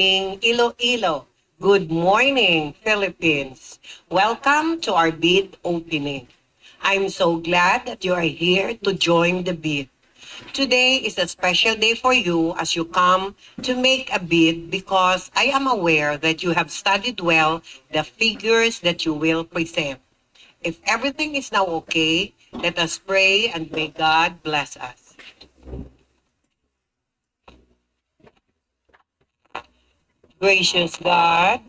Iloilo. Good morning, Philippines. Welcome to our bid opening. I'm so glad that you are here to join the bid. Today is a special day for you as you come to make a bid because I am aware that you have studied well the figures that you will present. If everything is now okay, let us pray and may God bless us. Gracious God,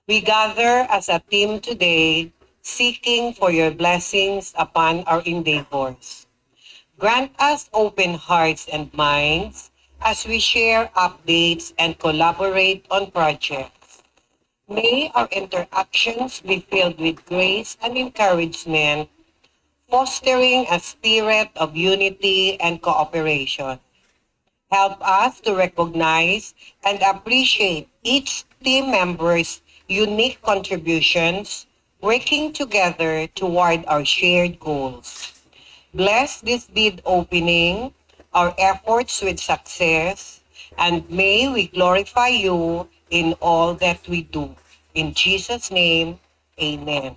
we gather as a team today seeking for your blessings upon our endeavors. Grant us open hearts and minds as we share updates and collaborate on projects. May our interactions be filled with grace and encouragement, fostering a spirit of unity and cooperation. Help us to recognize and appreciate each team member's unique contributions, working together toward our shared goals. Bless this bid opening, our efforts with success, and may we glorify you in all that we do. In Jesus' name, amen.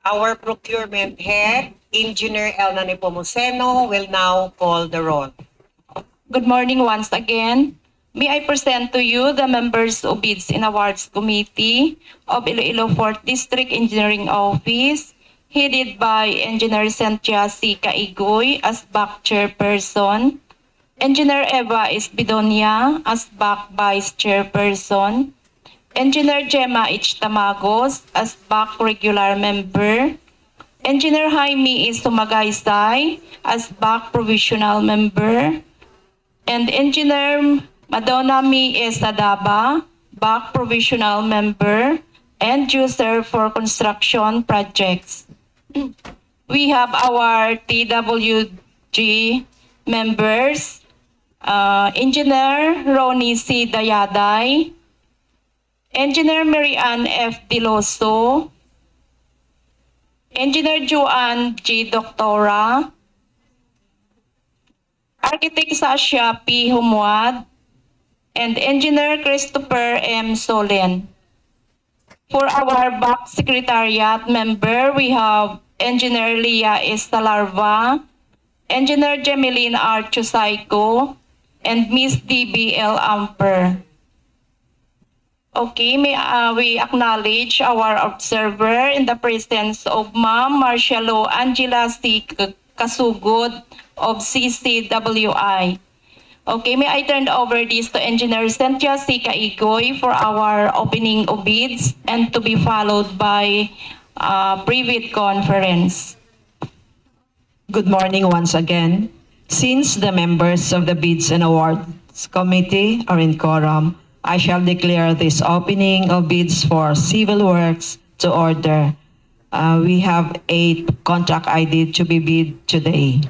Our procurement head, Engineer Elna Nepomuceno, will now call the roll. Good morning once again. May I present to you the members of Bids and Awards Committee of Iloilo 4th District Engineering Office, headed by Engineer Cynthia C. Caigoy as back chairperson, Engineer Eva Esbidonia as back vice chairperson, Engineer Gemma H. Tamagos as back regular member, Engineer Jaime E. Sumagaysay as back provisional member, and Engineer Madonna Mi Esadaba, back provisional member and user for construction projects. We have our TWG members, Engineer Ronnie C. Dayaday, Engineer Marianne F. Diloso, Engineer Joanne G. Doctora, Architect Sasha P. Humwad, and Engineer Christopher M. Solen. For our back secretariat member, we have Engineer Leah Estalarva, Engineer Jemeline R. Chusayko, and Miss DBL Amper. Okay, may we acknowledge our observer in the presence of Ma'am Marcialo Angela C. Kasugod of CCWI. Okay, may I turn over this to Engineer Cynthia C. Caigoy for our opening of bids and to be followed by private conference. Good morning once again. Since the members of the Bids and Awards Committee are in quorum, I shall declare this opening of bids for civil works to order. We have 8 contract ID to be bid today.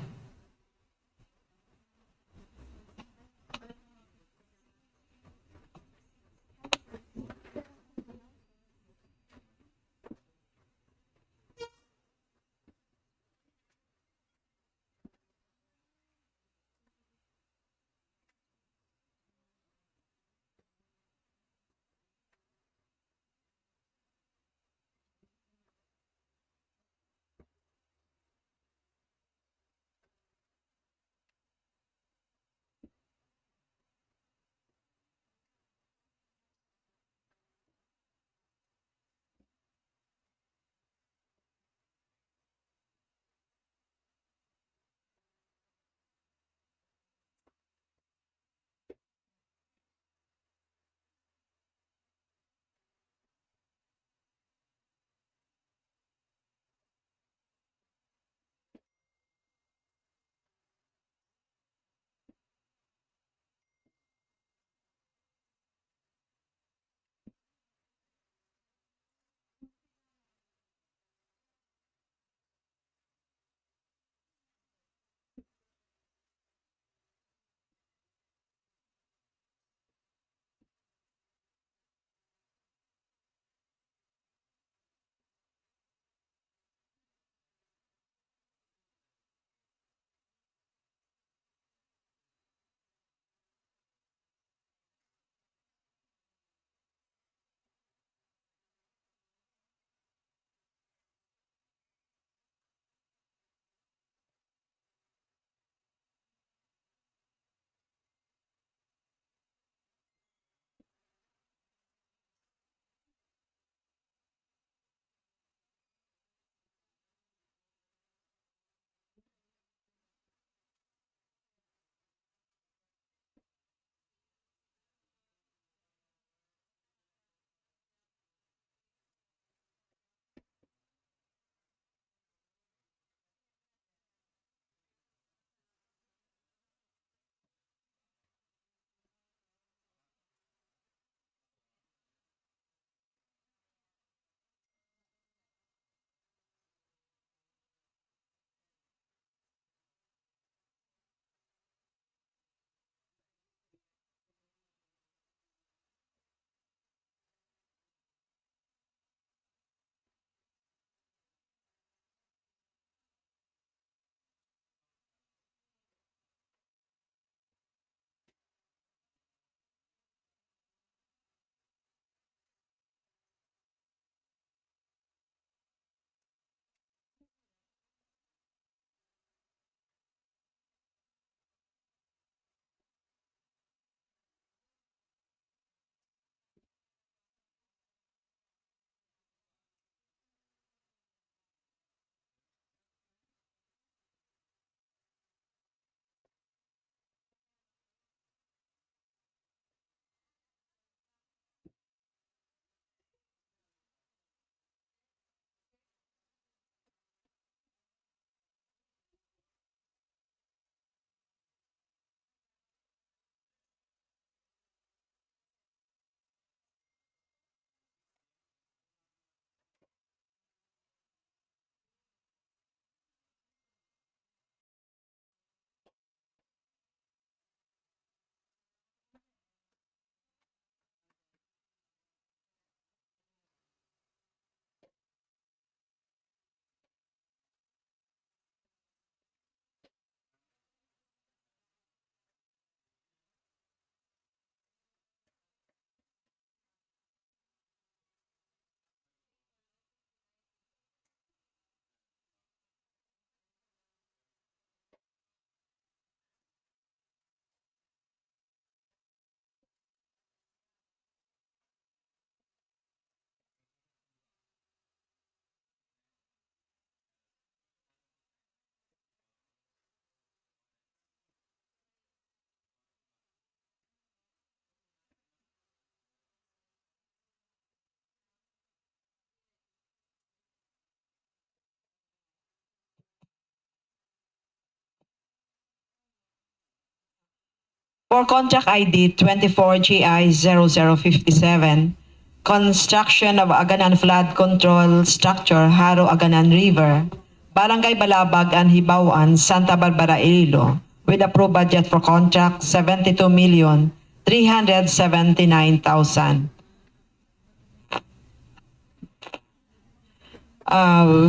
For contract ID 24GI0057, construction of Aganan flood control structure, Haro Aganan River, Barangay Balabag and Jibao-an, Santa Barbara, Iloilo, with approved budget for contract 72,379,000.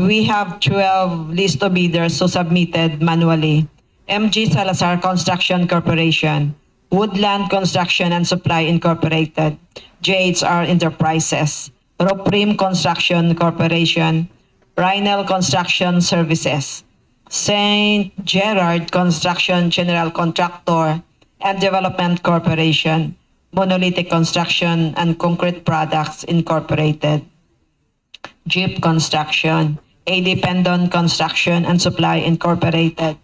We have 12 list of bidders who submitted manually. MG Salazar Construction Corporation, Woodland Construction and Supply Incorporated, JHR Enterprises, Roprim Construction Corporation, Rhinel Construction Services, St. Gerard Construction General Contractor and Development Corporation, Monolithic Construction and Concrete Products Incorporated, Jeep Construction, AD Pendon Construction and Supply Incorporated,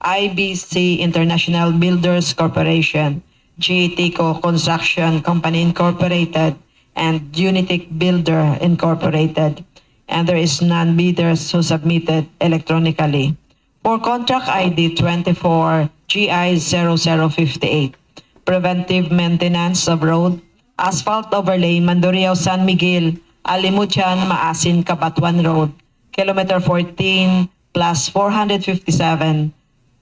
IBC International Builders Corporation, GTCO Construction Company Incorporated, and Unitic Builder Incorporated. And there is none bidders who submitted electronically. For contract ID 24GI0058, Preventive Maintenance of Road, Asphalt Overlay, Mandurriao-San Miguel-Alimodian-Maasin-Cabatuan Road, Kilometer 14 plus 457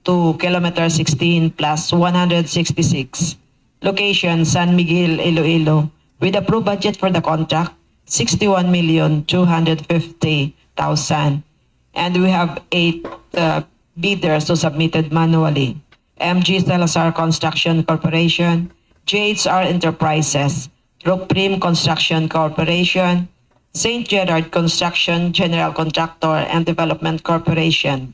to Kilometer 16 plus 166. Location, San Miguel, Iloilo, with approved budget for the contract, 61,250,000. And we have 8 bidders who submitted manually. MG Salazar Construction Corporation, JHR Enterprises, Roprim Construction Corporation, St. Gerard Construction General Contractor and Development Corporation,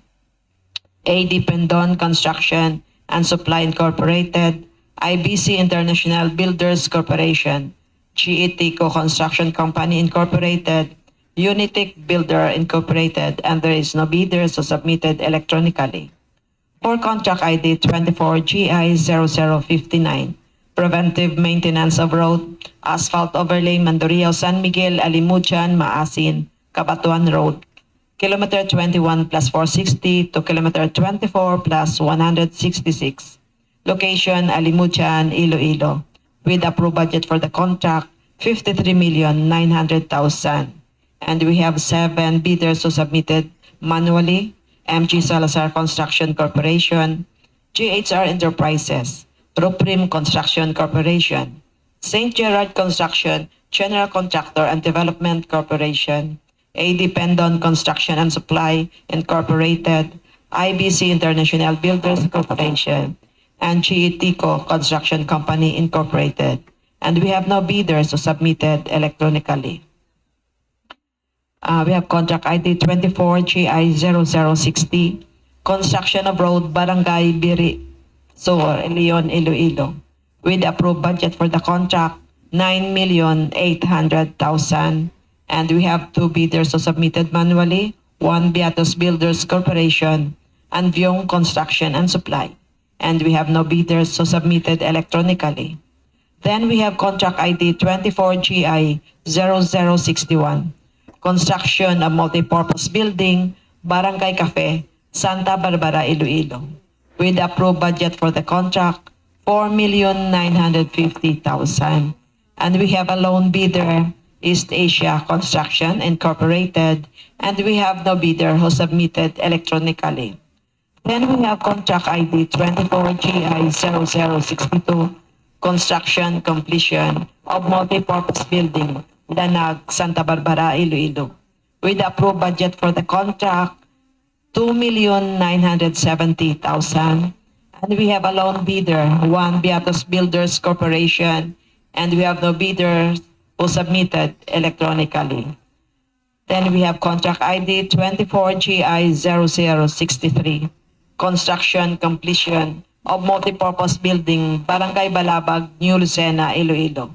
AD Pendon Construction and Supply Incorporated, IBC International Builders Corporation, GETCO Construction Company Incorporated, Unitic Builder Incorporated, and there is no bidders who submitted electronically. For contract ID 24GI0059, Preventive Maintenance of Road, Asphalt Overlay, Mandurriao-San Miguel-Alimodian-Maasin-Cabatuan Road, Kilometer 21 plus 460 to Kilometer 24 plus 166. Location, Alimodian, Iloilo, with approved budget for the contract, 53,900,000. And we have 7 bidders who submitted manually. MG Salazar Construction Corporation, GHR Enterprises, Roprim Construction Corporation, St. Gerard Construction General Contractor and Development Corporation, AD Pendon Construction and Supply Incorporated, IBC International Builders Corporation, and GETCO Construction Company Incorporated. And we have no bidders who submitted electronically. We have contract ID 24GI0060, construction of road Barangay Biri-sur, Leon, Iloilo, with approved budget for the contract, 9,800,000. And we have 2 bidders who submitted manually, 1 Beatos Builders Corporation, and Vyong Construction and Supply. And we have no bidders who submitted electronically. Then we have contract ID 24GI0061, construction of multipurpose building, Barangay Cafe, Santa Barbara, Iloilo, with approved budget for the contract, 4,950,000. And we have a lone bidder, East Asia Construction Incorporated, and we have no bidder who submitted electronically. Then we have contract ID 24GI0062, construction completion of multipurpose building, Lanag, Santa Barbara, Iloilo, with approved budget for the contract, 2,970,000. And we have a lone bidder, 1 Beatos Builders Corporation, and we have no bidders who submitted electronically. Then we have contract ID 24GI0063, construction completion of multipurpose building, Barangay Balabag, New Lucena, Iloilo,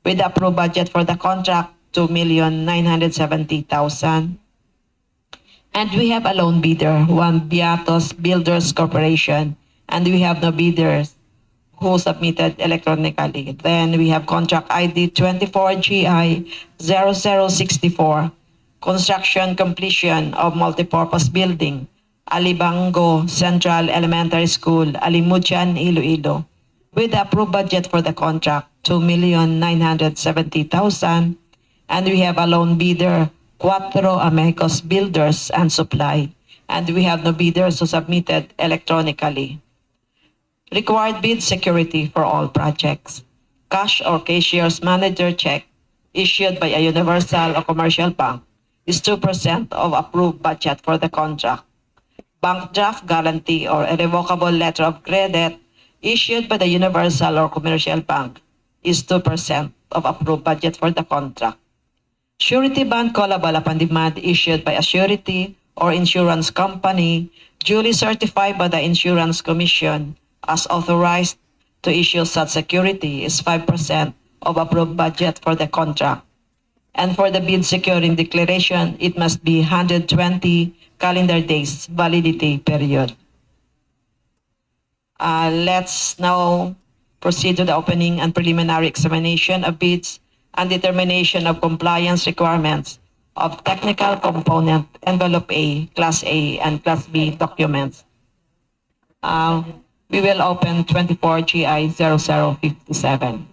with approved budget for the contract, 2,970,000. And we have a lone bidder, 1 Beatos Builders Corporation, and we have no bidders who submitted electronically. Then we have contract ID 24GI0064, construction completion of multipurpose building, Alibango Central Elementary School, Alimodian, Iloilo, with the approved budget for the contract, 2,970,000, and we have a lone bidder, Cuatro Amigos Builders and Supply, and we have no bidders who submitted electronically. Required bid security for all projects. Cash or cashier's manager check issued by a universal or commercial bank is 2% of approved budget for the contract. Bank draft guarantee or irrevocable letter of credit issued by the universal or commercial bank is 2% of approved budget for the contract. Surety bond callable upon demand issued by a surety or insurance company duly certified by the Insurance Commission as authorized to issue such security is 5% of approved budget for the contract. And for the bid securing declaration, it must be 120 calendar days validity period. Let's now proceed to the opening and preliminary examination of bids and determination of compliance requirements of technical component envelope A, Class A, and Class B documents. We will open 24 GI 0057.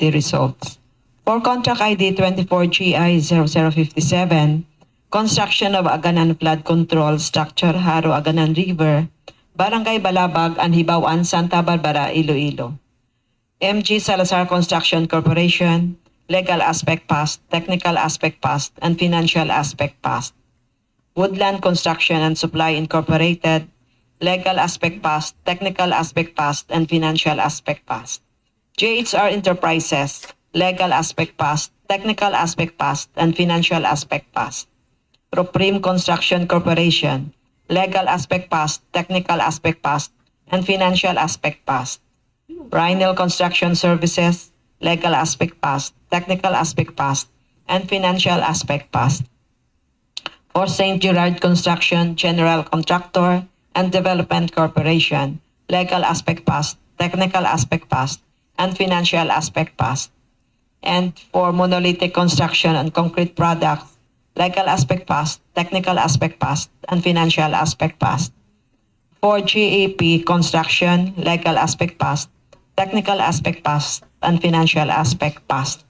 results. For contract ID 24GI0057, construction of Aganan flood control structure Haro Aganan River, Barangay Balabag and Jibao-an, Santa Barbara, Iloilo. MG Salazar Construction Corporation, legal aspect passed, technical aspect passed, and financial aspect passed. Woodland Construction and Supply Incorporated, legal aspect passed, technical aspect passed, and financial aspect passed. JHR Enterprises, legal aspect passed, technical aspect passed, and financial aspect passed. Proprim Construction Corporation, legal aspect passed, technical aspect passed, and financial aspect passed. Rhinel Construction Services, legal aspect passed, technical aspect passed, and financial aspect passed. For St. Gerard Construction General Contractor and Development Corporation, legal aspect passed, technical aspect passed, and financial aspect passed. And for Monolithic Construction and Concrete Products, legal aspect passed, technical aspect passed, and financial aspect passed. For GAP Construction, legal aspect passed, technical aspect passed, and financial aspect passed.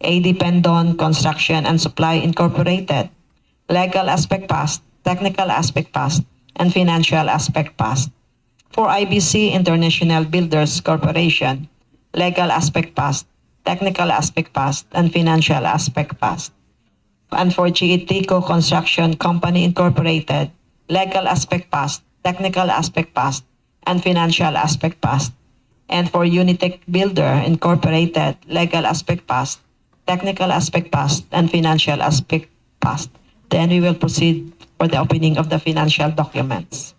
AD Pendon Construction and Supply Incorporated, legal aspect passed, technical aspect passed, and financial aspect passed. For IBC International Builders Corporation, legal aspect passed, technical aspect passed, and financial aspect passed. And for GETICO Construction Company Incorporated, legal aspect passed, technical aspect passed, and financial aspect passed. And for Unitec Builder Incorporated, legal aspect passed, technical aspect passed, and financial aspect passed. Then we will proceed for the opening of the financial documents.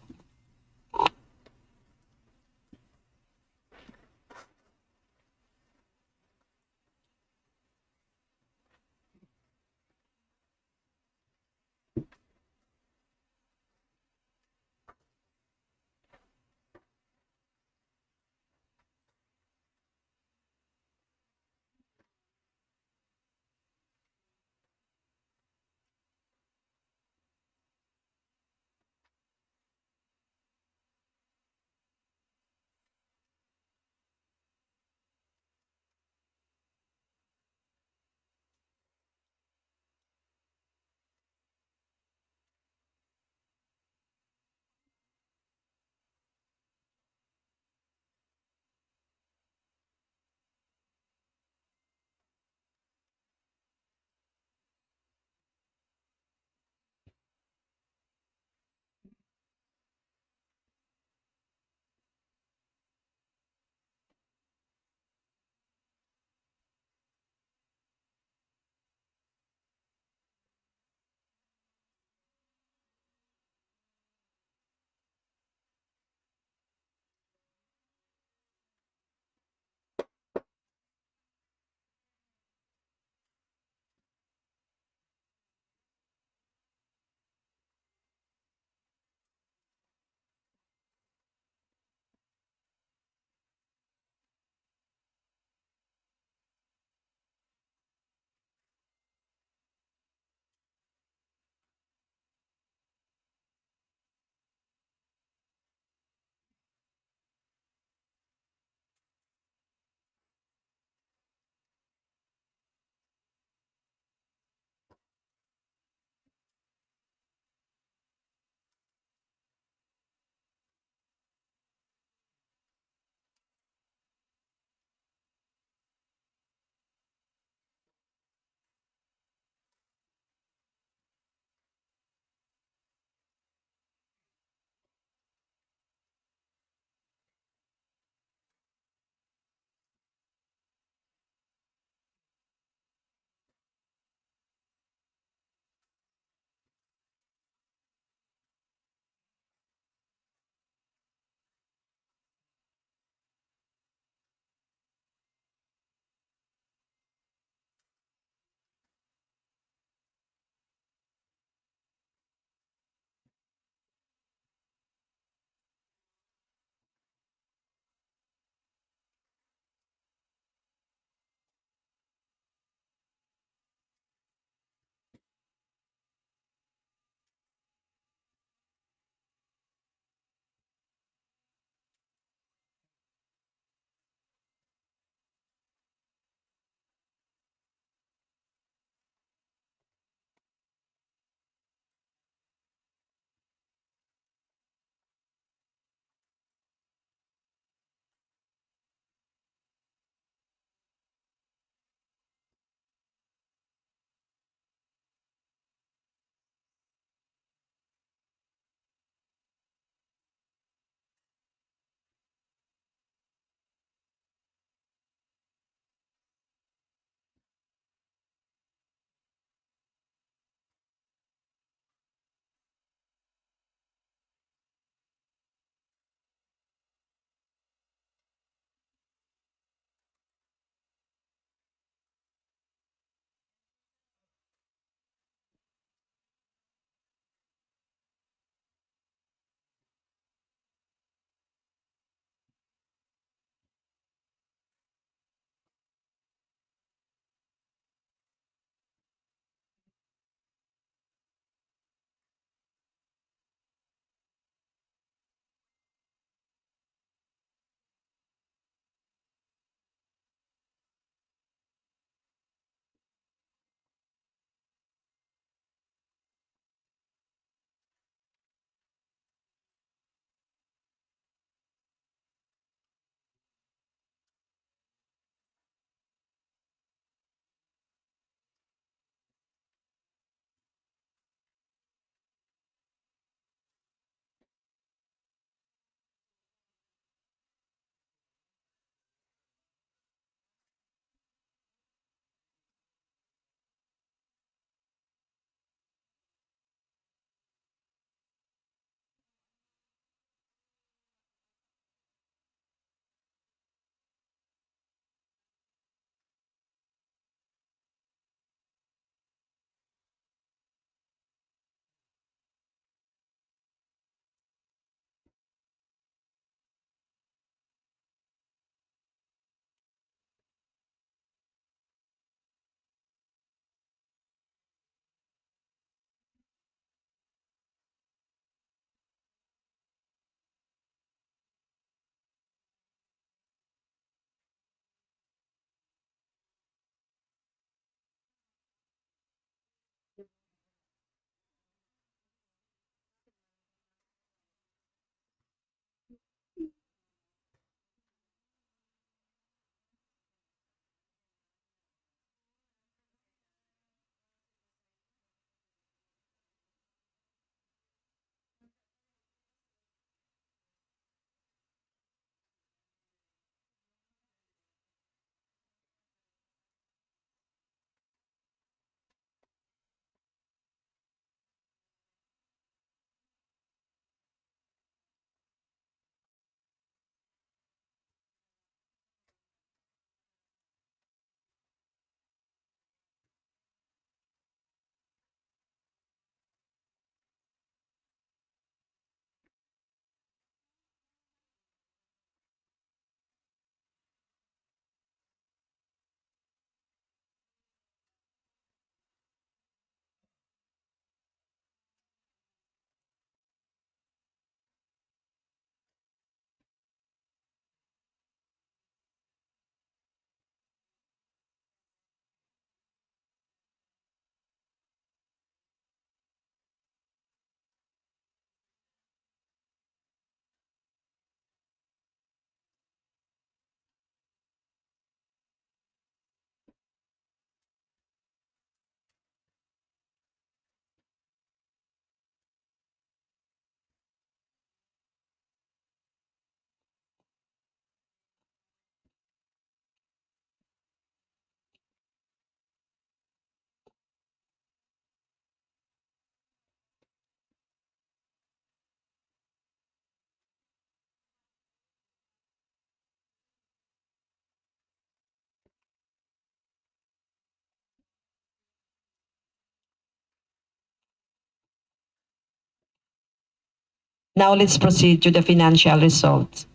Now let's proceed to the financial results.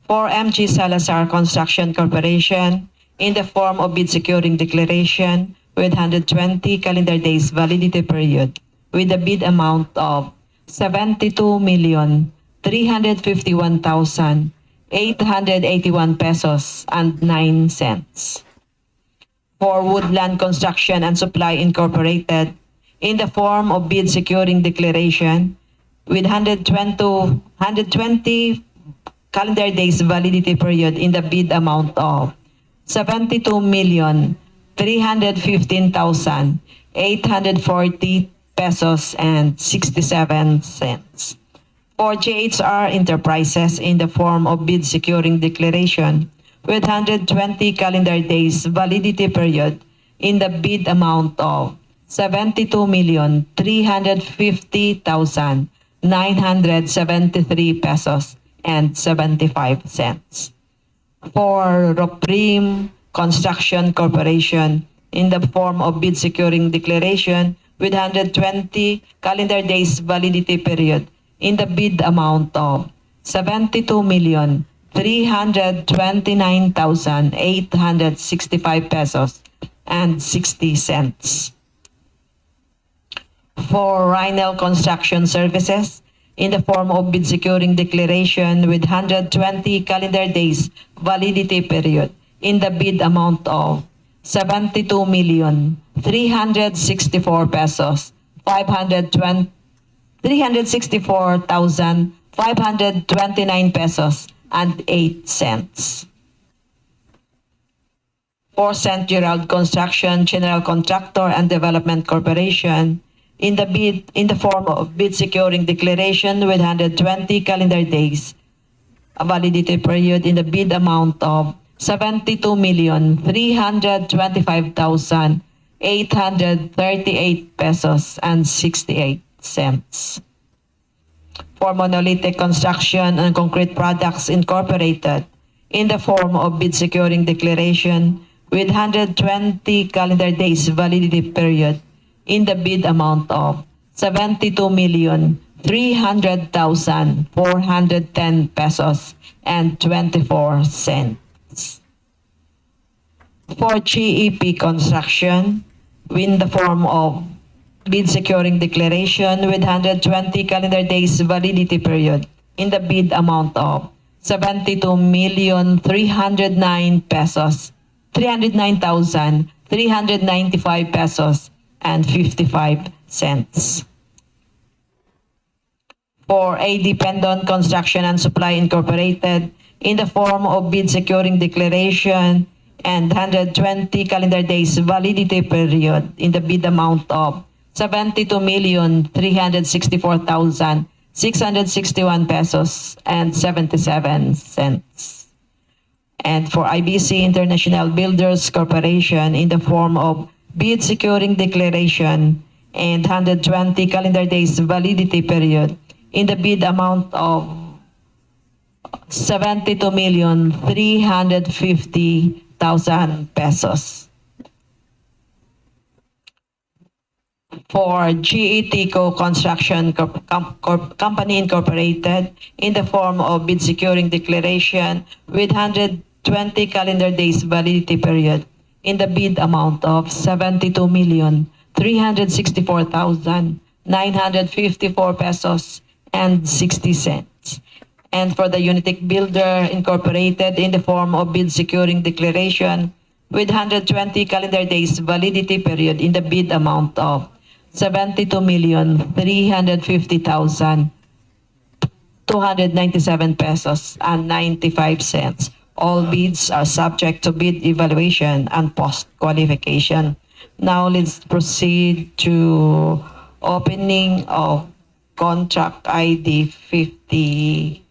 For MG Salazar Construction Corporation, in the form of bid securing declaration with 120 calendar days validity period, with a bid amount of 72,351,881 pesos and 9 cents. For Woodland Construction and Supply Incorporated, in the form of bid securing declaration with 120 calendar days validity period in the bid amount of 72,315,840 pesos and 67 cents. For JHR Enterprises, in the form of bid securing declaration with 120 calendar days validity period in the bid amount of 72,350,973 pesos and 75 cents. For Roprim Construction Corporation, in the form of bid securing declaration with 120 calendar days validity period in the bid amount of 72,329,865 pesos and 60 cents. For Rhinel Construction Services, in the form of bid securing declaration with 120 calendar days validity period in the bid amount of 72,364 pesos 364,529 pesos and 8 cents. For St. Gerald Construction General Contractor and Development Corporation, in the form of bid securing declaration with 120 calendar days validity period in the bid amount of 72,325,838 pesos and 68 cents. For Monolithic Construction and Concrete Products Incorporated, in the form of bid securing declaration with 120 calendar days validity period in the bid amount of 72,300,410 pesos and 24 cents. For GEP Construction, in the form of bid securing declaration with 120 calendar days validity period in the bid amount of 72,309 pesos, 309,395 pesos and 55 cents. For A Dependent Construction and Supply Incorporated, in the form of bid securing declaration and 120 calendar days validity period in the bid amount of 72,364,661 pesos and 77 cents. And for IBC International Builders Corporation, in the form of bid securing declaration and 120 calendar days validity period in the bid amount of 72,350,000 pesos. For GETCO Construction Company Incorporated, in the form of bid securing declaration with 120 calendar days validity period in the bid amount of 72,364,954 pesos and 60 cents. And for the Unitic Builder Incorporated, in the form of bid securing declaration with 120 calendar days validity period in the bid amount of 72,350,297 pesos and 95 cents. All bids are subject to bid evaluation and post-qualification. Now let's proceed to opening of contract ID 58.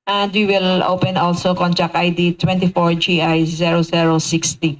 And we will open also contract ID 24GI0060.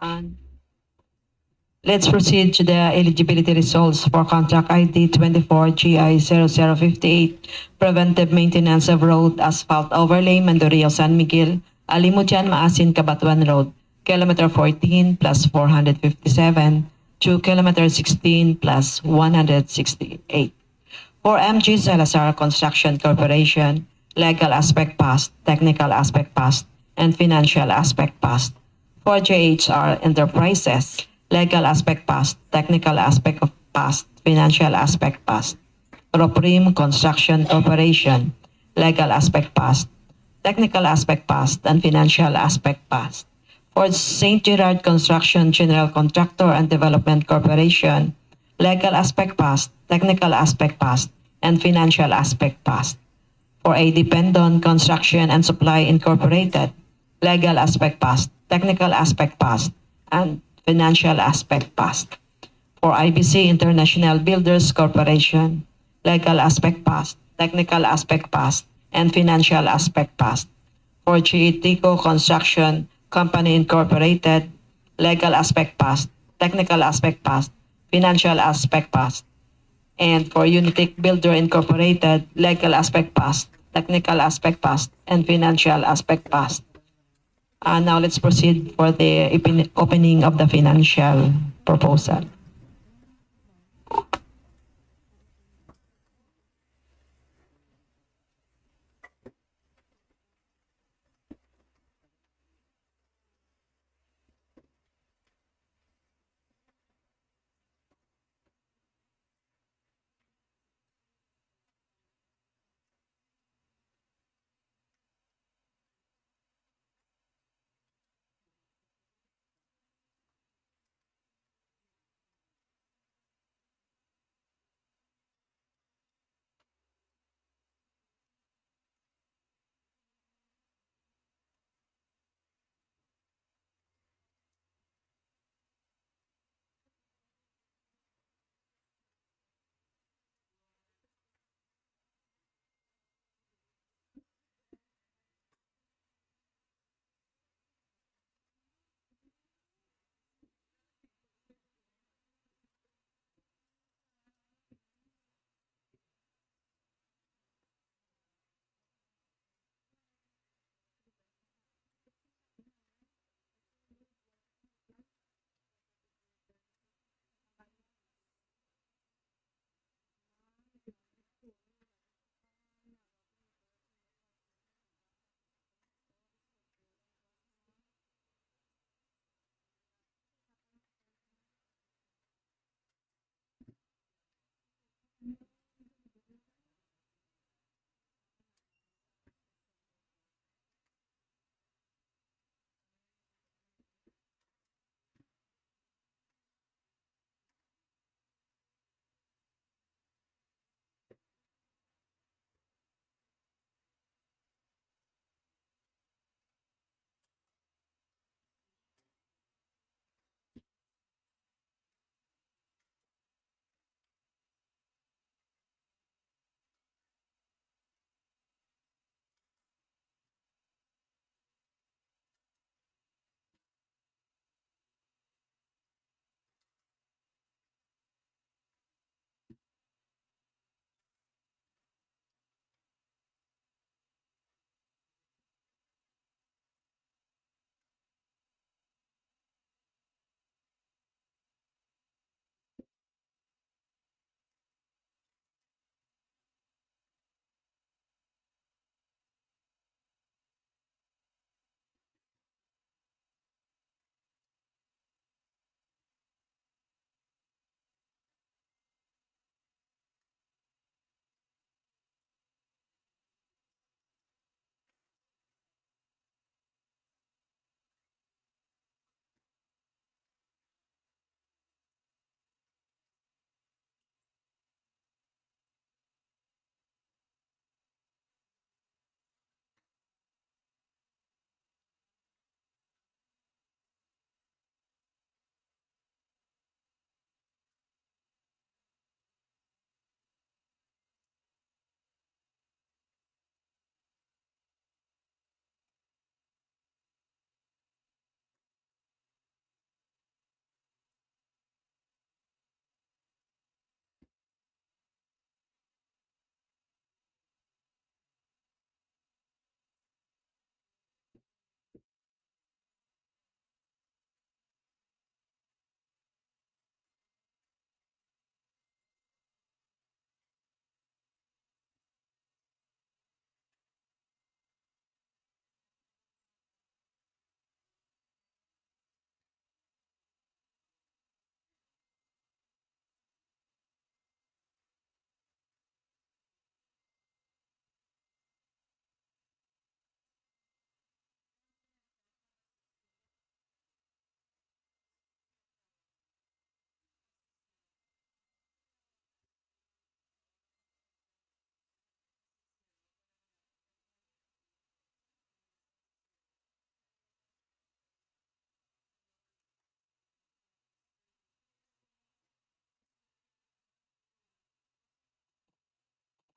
And let's proceed to the eligibility results for contract ID 24GI0058, preventive maintenance of road asphalt overlay, Mandurriao-San Miguel, Alimodian-Maasin-Cabatuan Road. kilometer 14 plus 457 to kilometer 16 plus 168. For MG Salazar Construction Corporation, legal aspect passed, technical aspect passed, and financial aspect passed. For JHR Enterprises, legal aspect passed, technical aspect passed, financial aspect passed. Proprim Construction Corporation, legal aspect passed, technical aspect passed, and financial aspect passed. For St. Gerard Construction General Contractor and Development Corporation, legal aspect passed, technical aspect passed, and financial aspect passed. For A. Dependon Construction and Supply Incorporated, legal aspect passed, technical aspect passed, and financial aspect passed. For IBC International Builders Corporation, legal aspect passed, technical aspect passed, and financial aspect passed. For Chiitico Construction Company Incorporated, legal aspect passed, technical aspect passed, financial aspect passed. And for Unitic Builder Incorporated, legal aspect passed, technical aspect passed, and financial aspect passed. Now let's proceed for the opening of the financial proposal.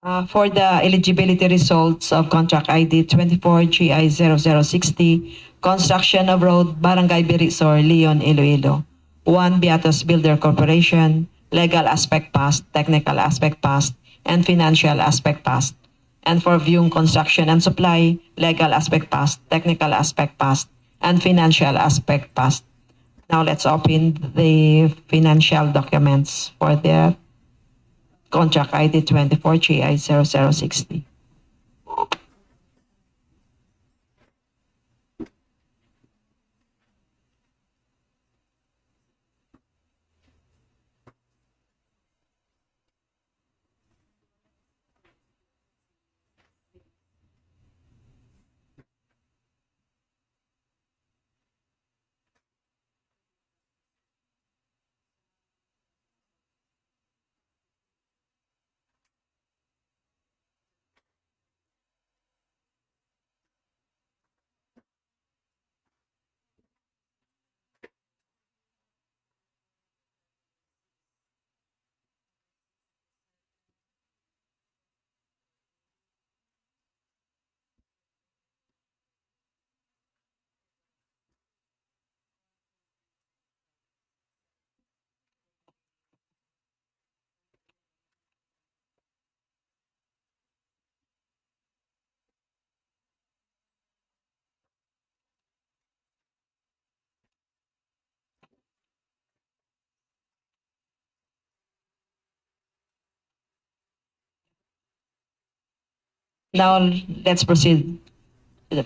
For the eligibility results of contract ID 24GI0060, construction of road Barangay Birisor, Leon, Iloilo. 1. Beatos Builder Corporation, legal aspect passed, technical aspect passed, and financial aspect passed. And for Vyung Construction and Supply, legal aspect passed, technical aspect passed, and financial aspect passed. Now let's open the financial documents for the contract ID 24GI0060. Now let's proceed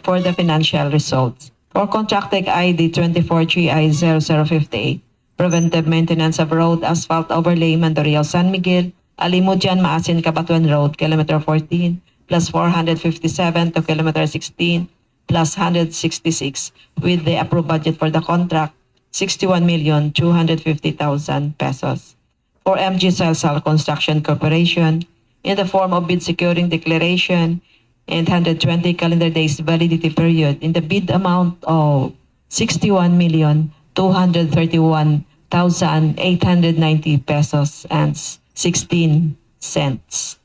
for the financial results. For contracting ID 24GI0058, preventive maintenance of road asphalt overlay Mandurriao-San Miguel-Alimodian-Maasin-Cabatuan Road, kilometer 14, plus 457 to kilometer 16, plus 166, with the approved budget for the contract, 61,250,000 pesos. For MG Salsal Construction Corporation, in the form of bid securing declaration and 120 calendar days validity period in the bid amount of 61,231,890 pesos and 16 cents.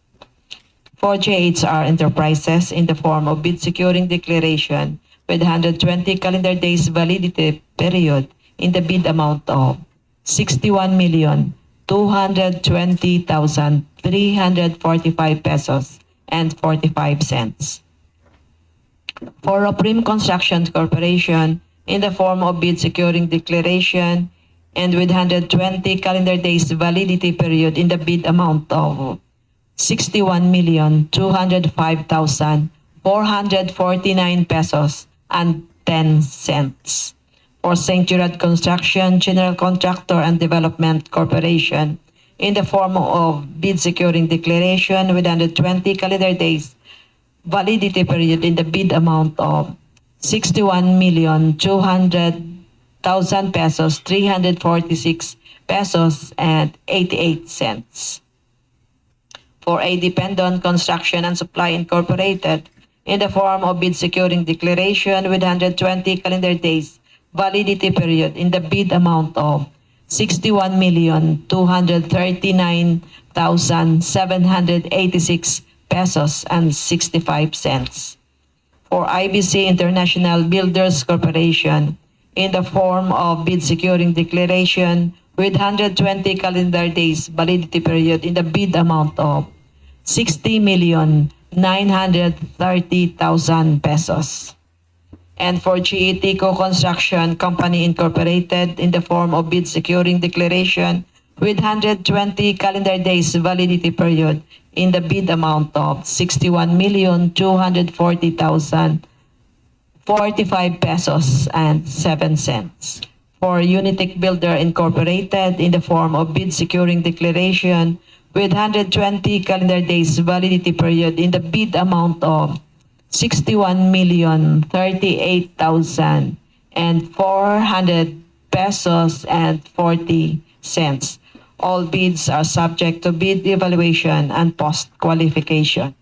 For JHR Enterprises, in the form of bid securing declaration with 120 calendar days validity period in the bid amount of 61,220,345 pesos and 45 cents. For Oprim Construction Corporation, in the form of bid securing declaration and with 120 calendar days validity period in the bid amount of 61,205,449 pesos and 10 cents. For St. Gerard Construction, General Contractor and Development Corporation, in the form of bid securing declaration with 120 calendar days validity period in the bid amount of 61,200,000 pesos, 346 pesos and 88 cents. For a Dependent Construction and Supply Incorporated, in the form of bid securing declaration with 120 calendar days validity period in the bid amount of 61,239,786 pesos and 65 cents. For IBC International Builders Corporation, in the form of bid securing declaration with 120 calendar days validity period in the bid amount of 60,930,000 pesos. And for GETCO Construction Company Incorporated, in the form of bid securing declaration with 120 calendar days validity period in the bid amount of 61,240,045 pesos and 7 cents. For Unitec Builder Incorporated, in the form of bid securing declaration with 120 calendar days validity period in the bid amount of 61,038,400 pesos and 40 cents. All bids are subject to bid evaluation and post-qualification.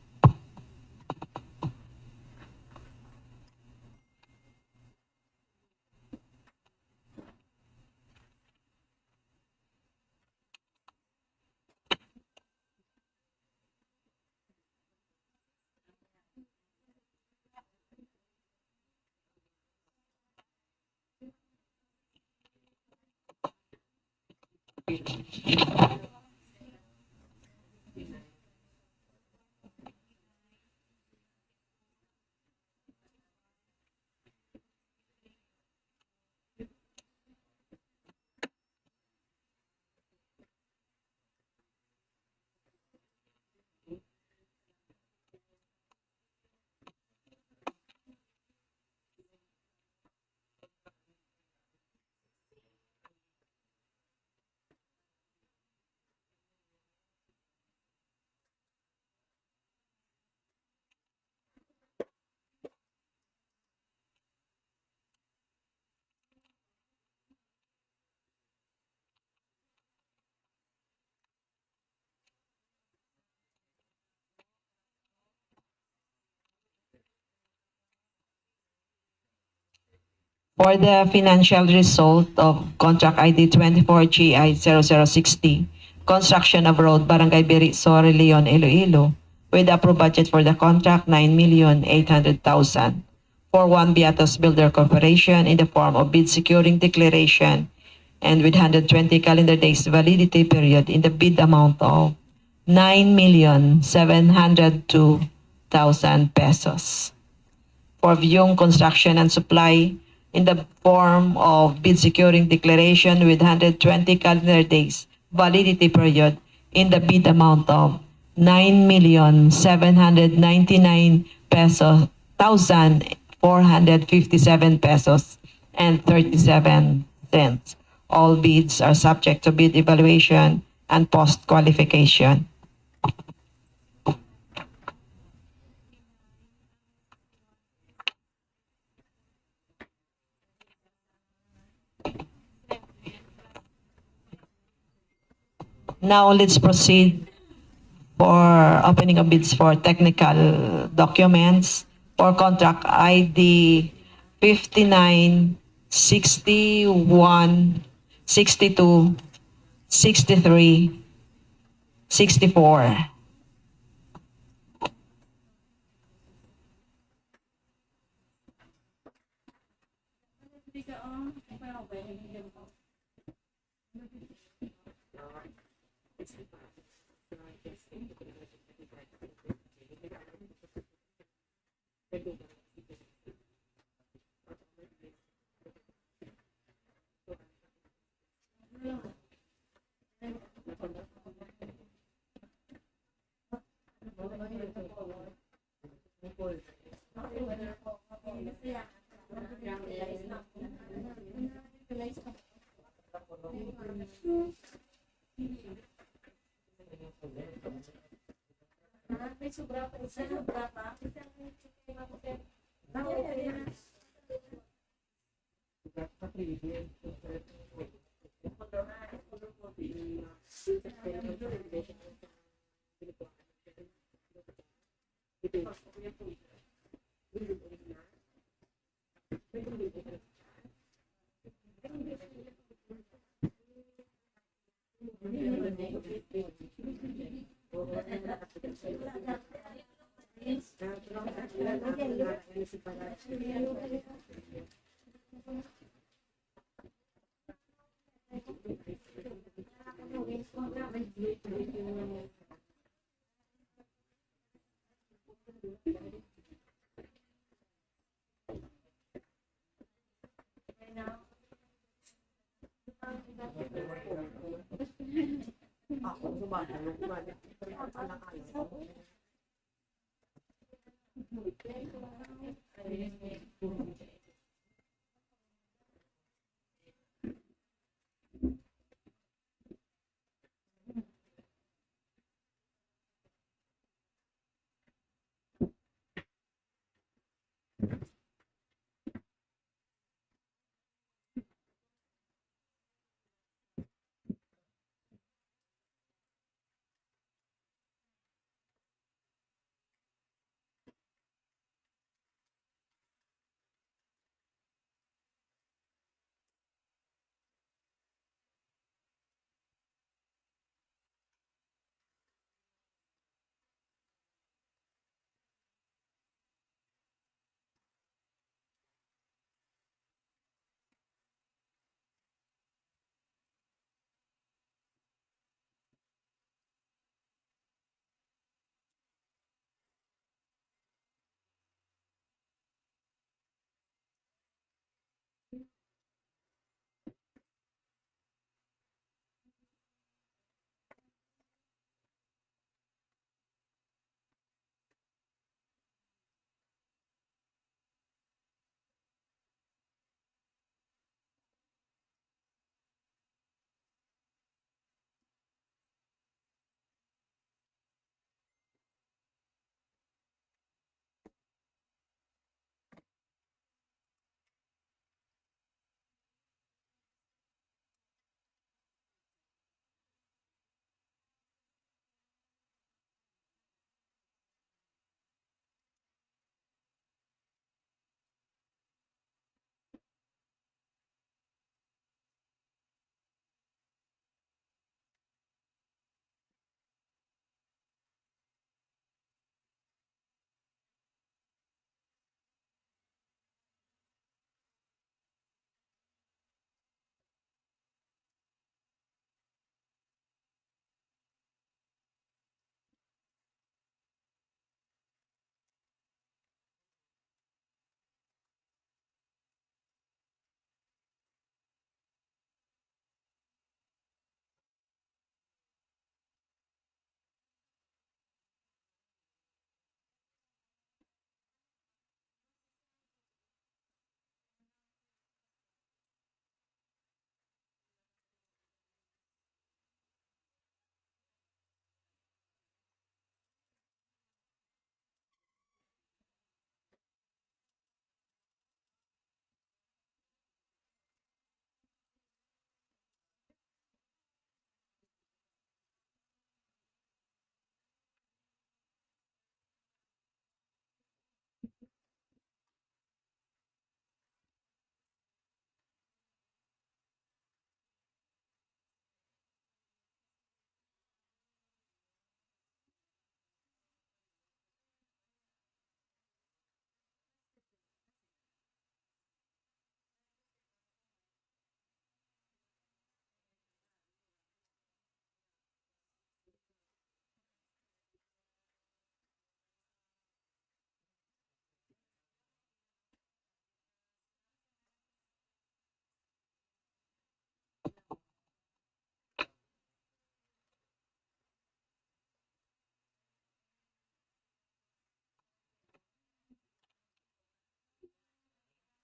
For the financial result of contract ID 24GI0060, construction of road Barangay Biriso, Leon, Iloilo, with approved budget for the contract 9,800,000 for One Beatos Builder Corporation in the form of bid securing declaration and with 120 calendar days validity period in the bid amount of 9,702,000 pesos. For Vyong Construction and Supply in the form of bid securing declaration with 120 calendar days validity period in the bid amount of 9,799 pesos 1,457 pesos and 37 cents. All bids are subject to bid evaluation and post qualification. Now let's proceed for opening of bids for technical documents for contract ID 59, 61, 62, 63, 64.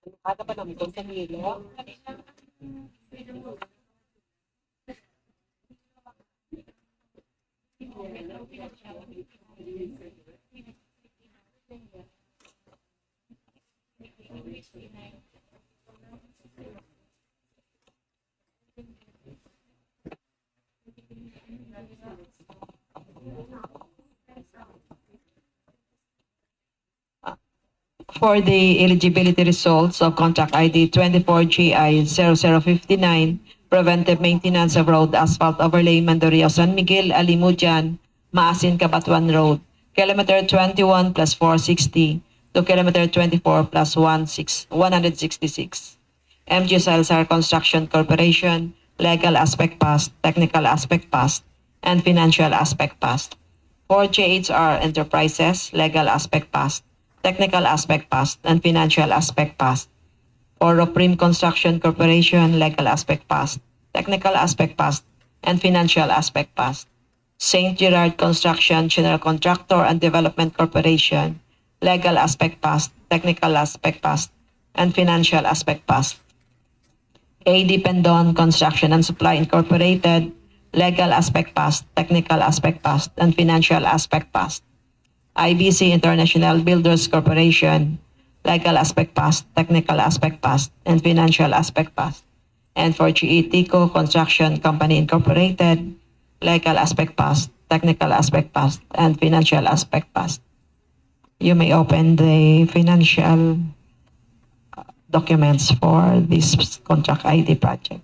Kada pa namin doon sa Milo. For the eligibility results of contract ID 24GI0059, preventive maintenance of road asphalt overlay Mandurriao-Sn Miguel-Alimodian-Maasin-Cabatuan Road, kilometer 21 plus 460 to kilometer 24 plus 166. MG Salazar Construction Corporation, legal aspect passed, technical aspect passed, and financial aspect passed. For JHR Enterprises, legal aspect passed, technical aspect passed, and financial aspect passed. For Roprim Construction Corporation, legal aspect passed, technical aspect passed, and financial aspect passed. St. Gerard Construction General Contractor and Development Corporation, legal aspect passed, technical aspect passed, and financial aspect passed. AD Pendon Construction and Supply Incorporated, legal aspect passed, technical aspect passed, and financial aspect passed. IBC International Builders Corporation, legal aspect passed, technical aspect passed, and financial aspect passed. And for GE Tico Construction Company Incorporated, legal aspect passed, technical aspect passed, and financial aspect passed. You may open the financial documents for this contract ID project.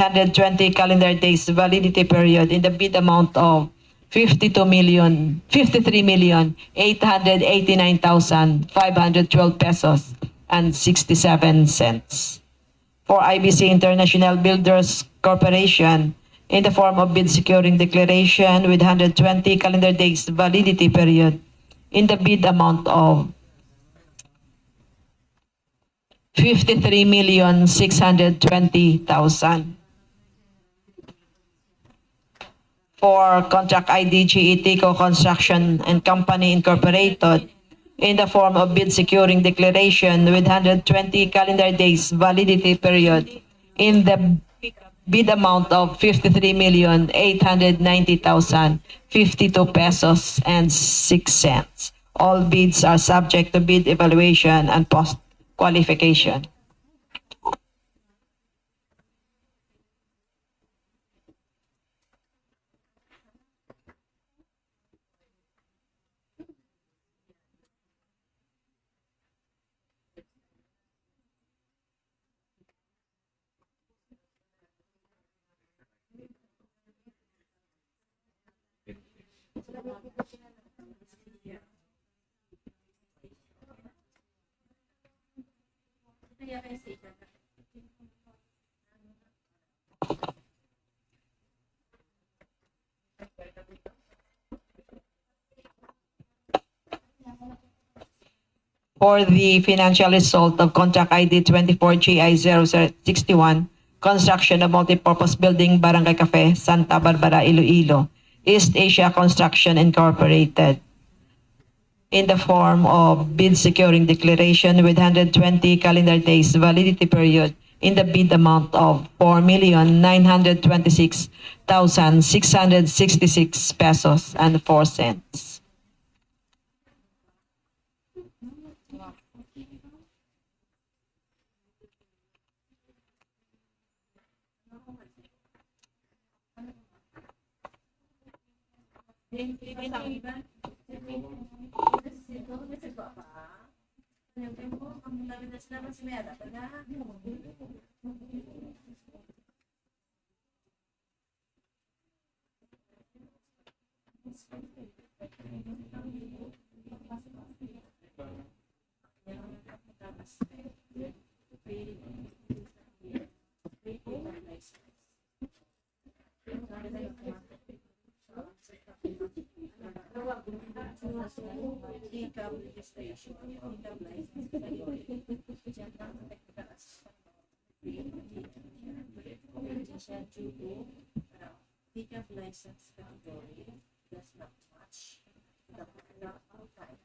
120 calendar days validity period in the bid amount of 53,889,512 pesos and 67 cents. For IBC International Builders Corporation in the form of bid securing declaration with 120 calendar days validity period in the bid amount of 53,620,000. For contract ID GETCO Construction and Company Incorporated in the form of bid securing declaration with 120 calendar days validity period in the bid amount of 53,890,052 pesos and 6 cents. All bids are subject to bid evaluation and post qualification. For the financial result of contract ID 24GI0061, construction of multipurpose building, Barangay Cafe, Santa Barbara, Iloilo, East Asia Construction Incorporated, in the form of bid securing declaration with 120 calendar days validity period in the bid amount of 4,926,666 pesos and 4 cents. License category does not match the outside.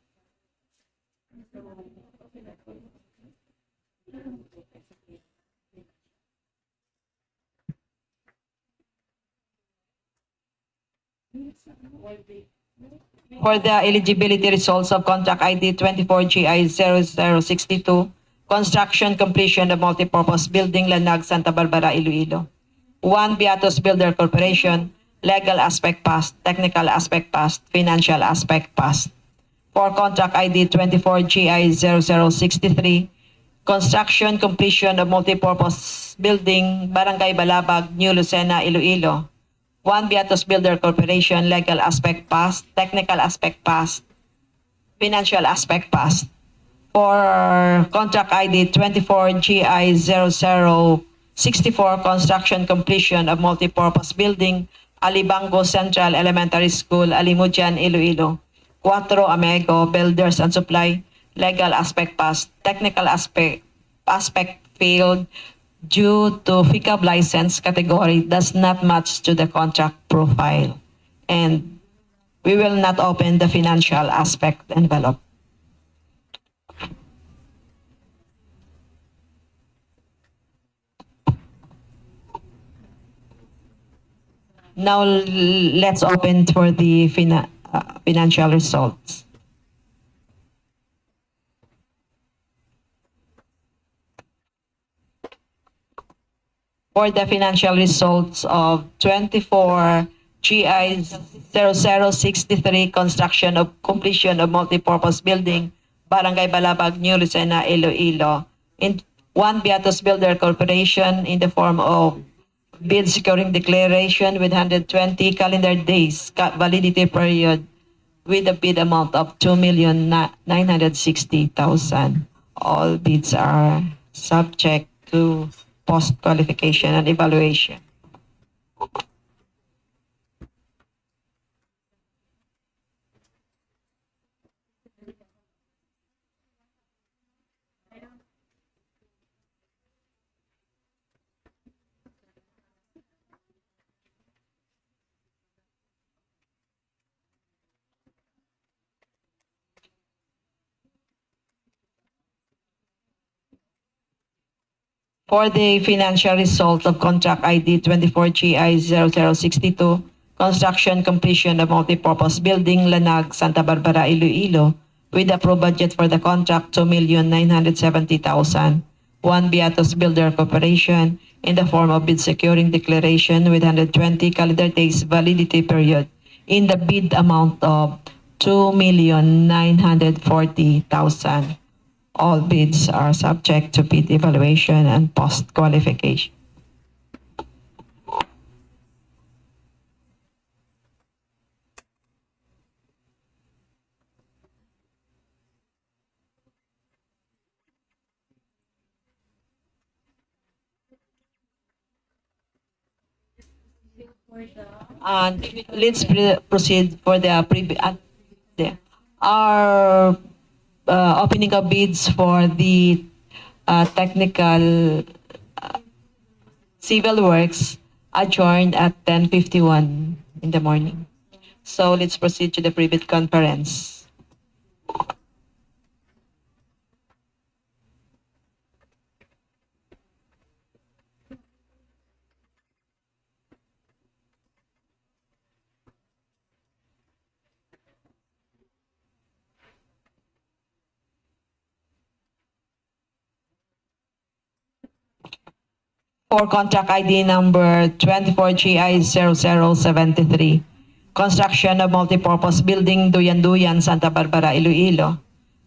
For the eligibility results of contract ID 24GI0062, construction completion of multipurpose building, Lanag, Santa Barbara, Iloilo. 1. Beatos Builder Corporation, legal aspect passed, technical aspect passed, financial aspect passed. For contract ID 24GI0063, construction completion of multipurpose building, Barangay Balabag, New Lucena, Iloilo. 1. Beatos Builder Corporation, legal aspect passed, technical aspect passed, financial aspect passed. For contract ID 24GI0064, construction completion of multipurpose building, Alibango Central Elementary School, Alimodian, Iloilo. 4. Amego Builders and Supply, legal aspect passed, technical aspect failed due to FICAB license category does not match to the contract profile. And we will not open the financial aspect envelope. Now let's open for the financial results. For the financial results of 24GI0063, construction of completion of multipurpose building, Barangay Balabag, New Lucena, Iloilo. In 1. Beatos Builder Corporation in the form of bid securing declaration with 120 calendar days validity period with a bid amount of 2,960,000. All bids are subject to post-qualification and evaluation. For the financial result of contract ID 24GI0062, construction completion of multipurpose building Lanag, Santa Barbara, Iloilo, with approved budget for the contract 2,970,000. One Beatos Builder Corporation in the form of bid securing declaration with 120 calendar days validity period in the bid amount of 2,940,000. All bids are subject to bid evaluation and post-qualification. And let's proceed for the our opening of bids for the technical civil works adjourned at 10:51 in the morning. So let's proceed to the pre-bid conference. For contract ID number 24GI0073, construction of multipurpose building Duyan-Duyan, Santa Barbara, Iloilo.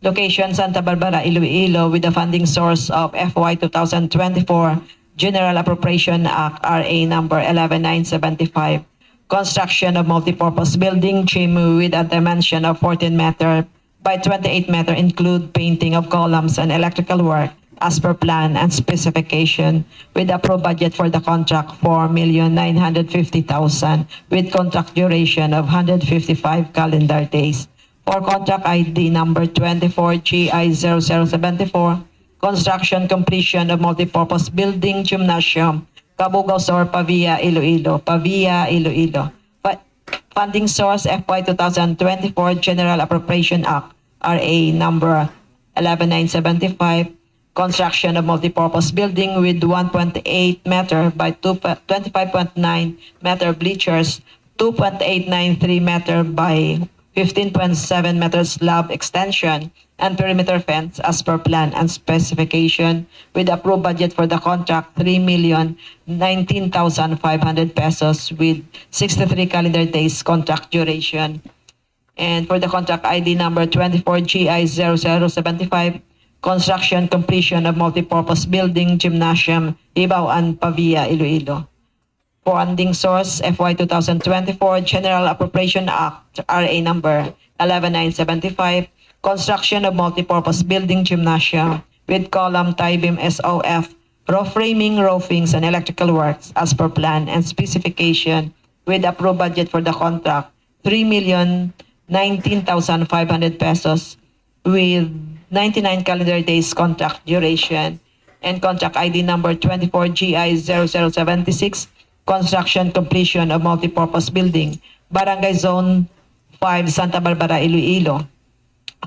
Location Santa Barbara, Iloilo, with the funding source of FY 2024 General Appropriation Act RA number 11975. Construction of multipurpose building Chimu with a dimension of 14 meter by 28 meter, include painting of columns and electrical work as per plan and specification, with approved budget for the contract 4,950,000 with contract duration of 155 calendar days. For contract ID number 24GI0074, construction completion of multipurpose building Gymnasium, Cabugao-sur, Pavia, Iloilo. Pavia, Iloilo. Funding source FY 2024 General Appropriation Act RA number 11975. Construction of multipurpose building with 1.8 meter by 25.9 meter bleachers, 2.893 meter by 15.7 meter slab extension, and perimeter fence as per plan and specification, with approved budget for the contract 3,019,500 pesos with 63 calendar days contract duration. And for the contract ID number 24GI0075, construction completion of multipurpose building Gymnasium, Jibao-an, Pavia, Iloilo. Funding source FY 2024 General Appropriation Act RA number 11975. Construction of multipurpose building Gymnasium with column tie beam SOF, roof framing, roofings, and electrical works as per plan and specification, with approved budget for the contract 3,019,500 pesos with 99 calendar days contract duration. And contract ID number 24GI0076, construction completion of multipurpose building, Barangay Zone 5, Santa Barbara, Iloilo.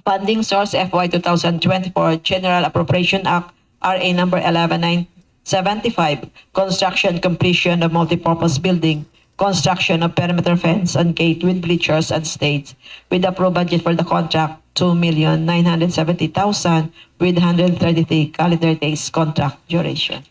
Funding source FY 2024 General Appropriation Act RA number 11975, construction completion of multipurpose building, construction of perimeter fence and gate with bleachers and stage, with approved budget for the contract 2,970,000 with 133 calendar days contract duration.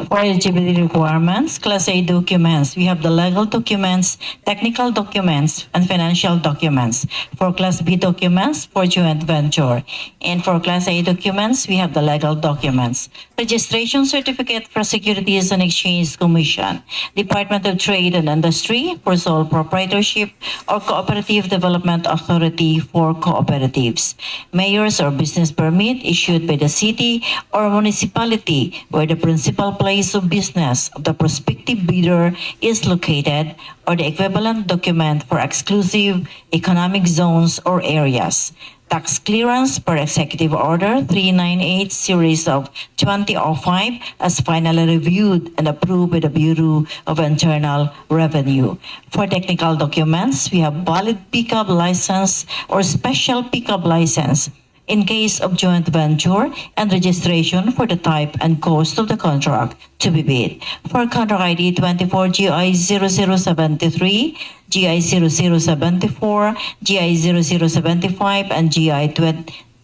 For eligibility requirements, Class A documents, we have the legal documents, technical documents, and financial documents. For Class B documents, for joint venture. And for Class A documents, we have the legal documents. Registration certificate for Securities and Exchange Commission, Department of Trade and Industry for sole proprietorship, or Cooperative Development Authority for cooperatives. Mayor's or business permit issued by the city or municipality where the principal place of business of the prospective bidder is located, or the equivalent document for exclusive economic zones or areas. Tax clearance per Executive Order 398 Series of 2005 as finally reviewed and approved by the Bureau of Internal Revenue. For technical documents, we have valid pickup license or special pickup license in case of joint venture and registration for the type and cost of the contract to be bid. For contract ID 24 GI 0073, GI 0074, GI 0075, and GI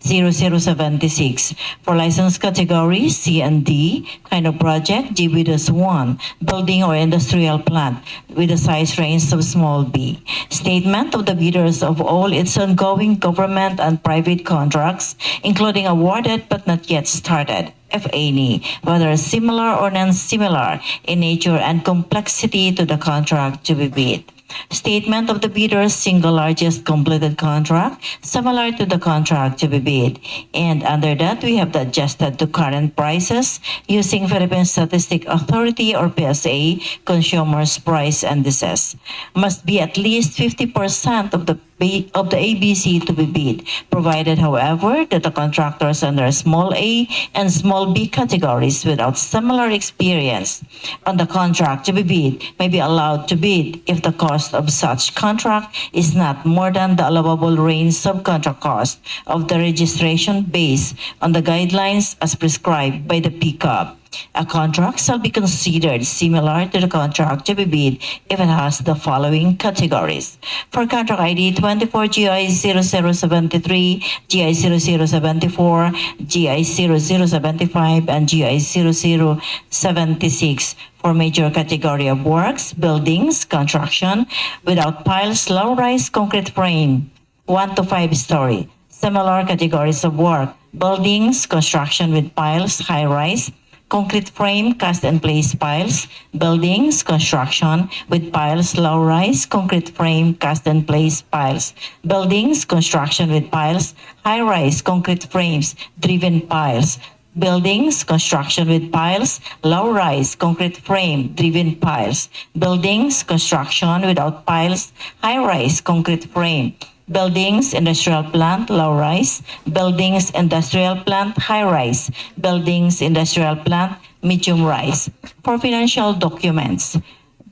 0076. For license categories C and D, kind of project, GB-1, building or industrial plant with a size range of small b. Statement of the bidders of all its ongoing government and private contracts, including awarded but not yet started, if any, whether similar or non-similar in nature and complexity to the contract to be bid. Statement of the bidder's single largest completed contract, similar to the contract to be bid. And under that, we have the adjusted to current prices using Philippine Statistic Authority or PSA Consumers Price Indices. Must be at least 50% of the ABC to be bid, provided, however, that the contractors under small a and small b categories without similar experience on the contract to be bid may be allowed to bid if the cost of such contract is not more than the allowable range of contract cost of the registration based on the guidelines as prescribed by the PCAB. A contract shall be considered similar to the contract to be bid if it has the following categories. For contract ID 24 GI 0073, GI 0074, GI 0075, and GI 0076. For major category of works, buildings, construction, without piles, low-rise concrete frame, 1 to 5 story. Similar categories of work, buildings, construction with piles, high-rise, concrete frame, cast and place piles, buildings, construction with piles, low-rise, concrete frame, cast and place piles, buildings, construction with piles, high-rise, concrete frames, driven piles, buildings, construction with piles, low-rise, concrete frame, driven piles, buildings, construction without piles, high-rise, concrete frame, buildings, industrial plant, low-rise, buildings, industrial plant, high-rise, buildings, industrial plant, medium-rise. For financial documents,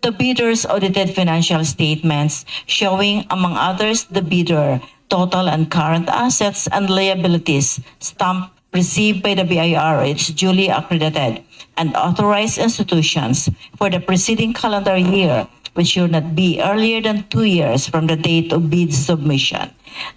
the bidder's audited financial statements showing, among others, the bidder, total and current assets and liabilities, stamp received by the BIR, its duly accredited and authorized institutions for the preceding calendar year, which should not be earlier than 2 years from the date of bid submission.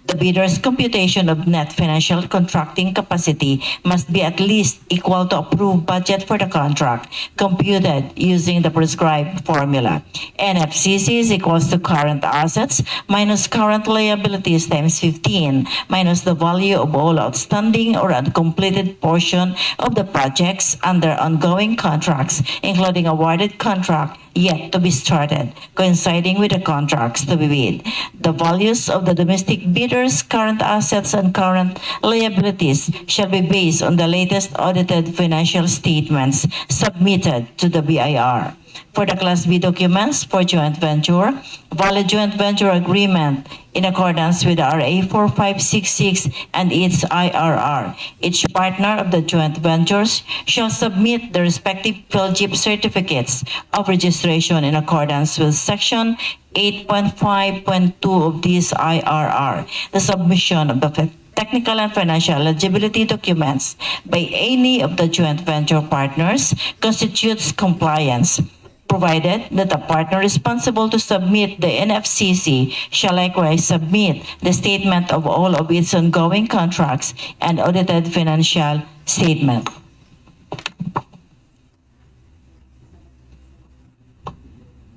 The bidder's computation of net financial contracting capacity must be at least equal to approved budget for the contract, computed using the prescribed formula. NFCC is equals to current assets minus current liabilities times 15 minus the value of all outstanding or uncompleted portion of the projects under ongoing contracts, including awarded contract yet to be started, coinciding with the contracts to be bid. The values of the domestic bidders' current assets and current liabilities shall be based on the latest audited financial statements submitted to the BIR. For the Class B documents for joint venture, valid joint venture agreement in accordance with RA 4566 and its IRR. Each partner of the joint ventures shall submit the respective PhilGIP certificates of registration in accordance with Section 8.5.2 of this IRR. The submission of the technical and financial eligibility documents by any of the joint venture partners constitutes compliance, provided that the partner responsible to submit the NFCC shall likewise submit the statement of all of its ongoing contracts and audited financial statement.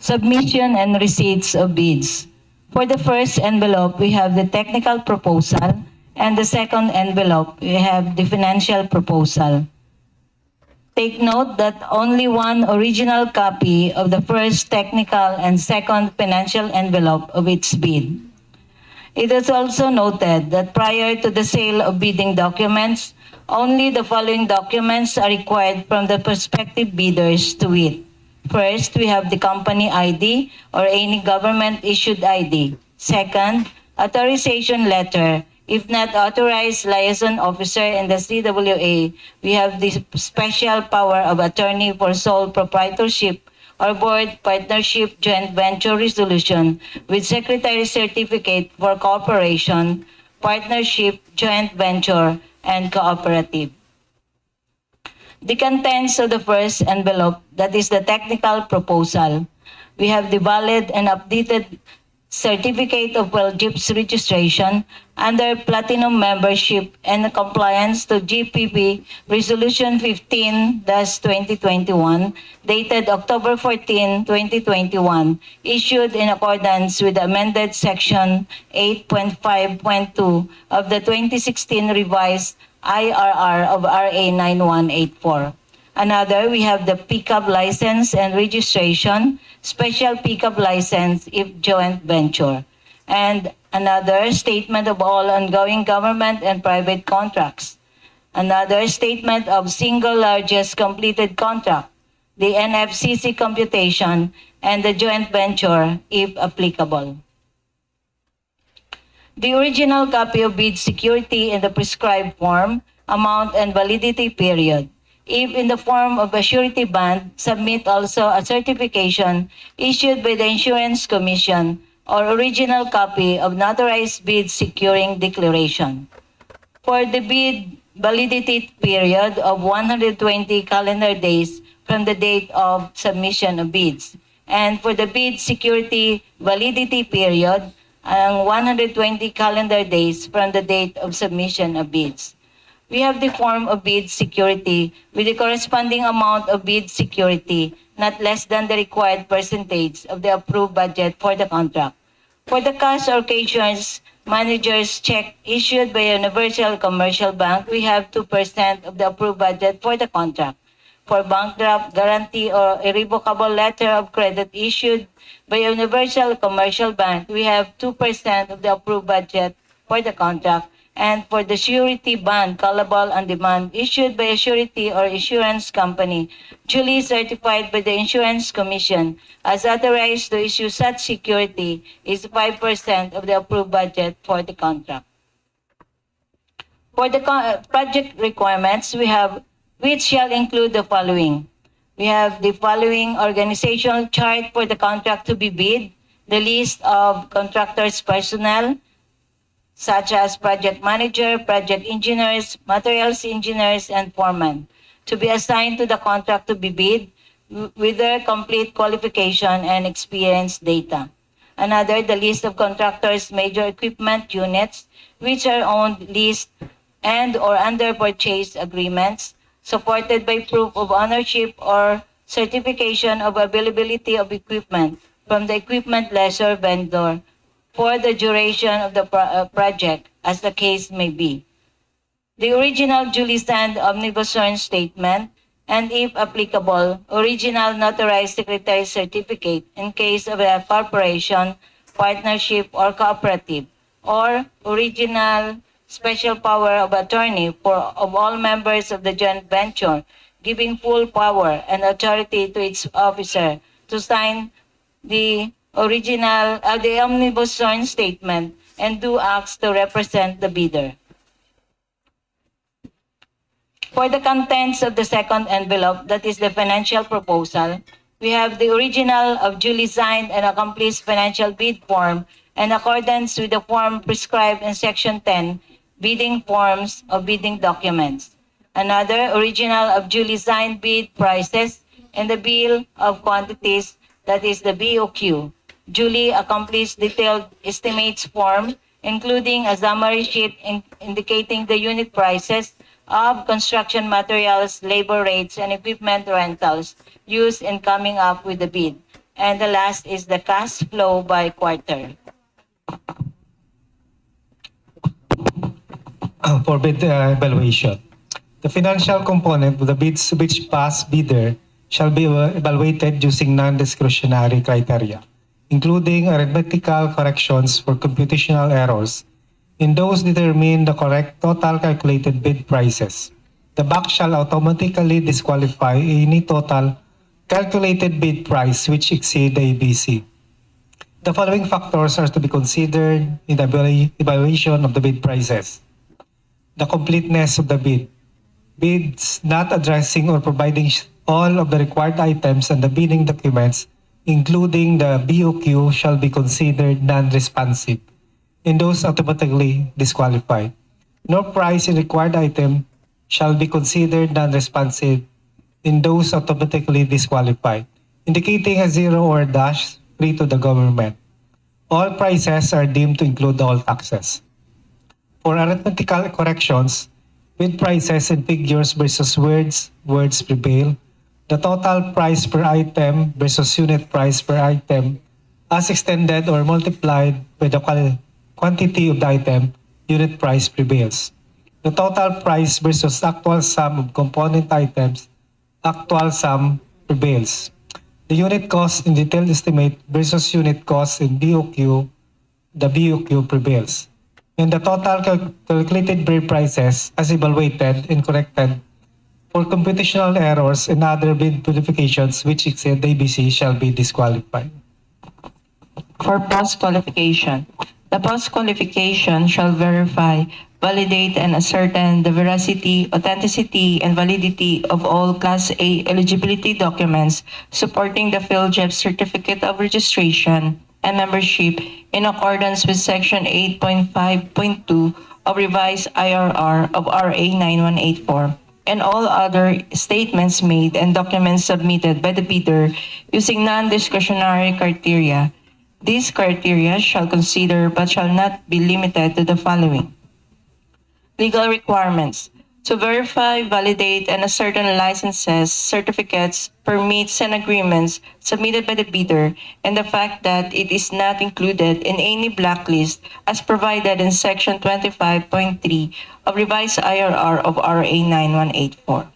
Submission and receipts of bids. For the first envelope, we have the technical proposal, and the second envelope, we have the financial proposal. Take note that only one original copy of the first technical and second financial envelope of its bid. It is also noted that prior to the sale of bidding documents, only the following documents are required from the prospective bidders to wit. First, we have the company ID or any government-issued ID. Second, authorization letter. If not authorized liaison officer in the CWA, we have the special power of attorney for sole proprietorship or board partnership joint venture resolution with secretary certificate for cooperation, partnership, joint venture, and cooperative. The contents of the first envelope, that is the technical proposal. We have the valid and updated certificate of WellJIP's registration under platinum membership and compliance to GPP Resolution 15-2021 dated October 14, 2021, issued in accordance with the amended section 8.5.2 of the 2016 revised IRR of RA 9184. Another, we have the pickup license and registration, special pickup license if joint venture. And another, statement of all ongoing government and private contracts. Another, statement of single largest completed contract, the NFCC computation, and the joint venture if applicable. The original copy of bid security in the prescribed form, amount, and validity period. If in the form of a surety bond, submit also a certification issued by the Insurance Commission or original copy of notarized bid securing declaration. For the bid validity period of 120 calendar days from the date of submission of bids. And for the bid security validity period, 120 calendar days from the date of submission of bids. We have the form of bid security with the corresponding amount of bid security, not less than the required percentage of the approved budget for the contract. For the cash or cashier's manager's check issued by a Universal Commercial Bank, we have 2% of the approved budget for the contract. For bank draft, guarantee, or irrevocable letter of credit issued by a Universal Commercial Bank, we have 2% of the approved budget for the contract. And for the surety bond callable on demand issued by a surety or insurance company duly certified by the Insurance Commission as authorized to issue such security is 5% of the approved budget for the contract. For the project requirements, we have which shall include the following. We have the following organizational chart for the contract to be bid, the list of contractors' personnel, such as project manager, project engineers, materials engineers, and foremen, to be assigned to the contract to be bid with their complete qualification and experience data. Another, the list of contractors' major equipment units, which are owned, leased, and or under purchase agreements, supported by proof of ownership or certification of availability of equipment from the equipment lessor vendor for the duration of the project, as the case may be. The original duly signed omnibus return statement, and if applicable, original notarized secretary certificate in case of a corporation, partnership, or cooperative, or original special power of attorney of all members of the joint venture, giving full power and authority to its officer to sign the original the omnibus return statement and do acts to represent the bidder. For the contents of the second envelope, that is the financial proposal, we have the original of duly signed and accomplished financial bid form in accordance with the form prescribed in Section 10, bidding forms of bidding documents. Another, original of duly signed bid prices and the bill of quantities, that is the BOQ, duly accomplished detailed estimates form, including a summary sheet indicating the unit prices of construction materials, labor rates, and equipment rentals used in coming up with the bid. And the last is the cash flow by quarter. For bid evaluation. The financial component of the bids which pass bidder shall be evaluated using non-discretionary criteria, including arithmetical corrections for computational errors. In those determine the correct total calculated bid prices. The BAC shall automatically disqualify any total calculated bid price which exceed the ABC. The following factors are to be considered in the evaluation of the bid prices. The completeness of the bid. Bids not addressing or providing all of the required items and the bidding documents, including the BOQ, shall be considered non-responsive, and those automatically disqualified. No price in required item shall be considered non-responsive, and those automatically disqualified, indicating a zero or a dash free to the government. All prices are deemed to include all taxes. For arithmetical corrections, bid prices and figures versus words prevail. The total price per item versus unit price per item as extended or multiplied by the quantity of the item, unit price prevails. The total price versus actual sum of component items, actual sum prevails. The unit cost in detailed estimate versus unit cost in BOQ, the BOQ prevails. And the total calculated bid prices as evaluated and corrected for computational errors and other bid modifications which exceed the ABC shall be disqualified. For post-qualification, the post-qualification shall verify, validate, and ascertain the veracity, authenticity, and validity of all Class A eligibility documents supporting the PhilJEP Certificate of Registration and Membership in accordance with Section 8.5.2 of Revised IRR of RA 9184 and all other statements made and documents submitted by the bidder using non-discretionary criteria. These criteria shall consider but shall not be limited to the following. Legal requirements. To verify, validate, and ascertain licenses, certificates, permits, and agreements submitted by the bidder, and the fact that it is not included in any blacklist as provided in Section 25.3 of Revised IRR of RA 9184.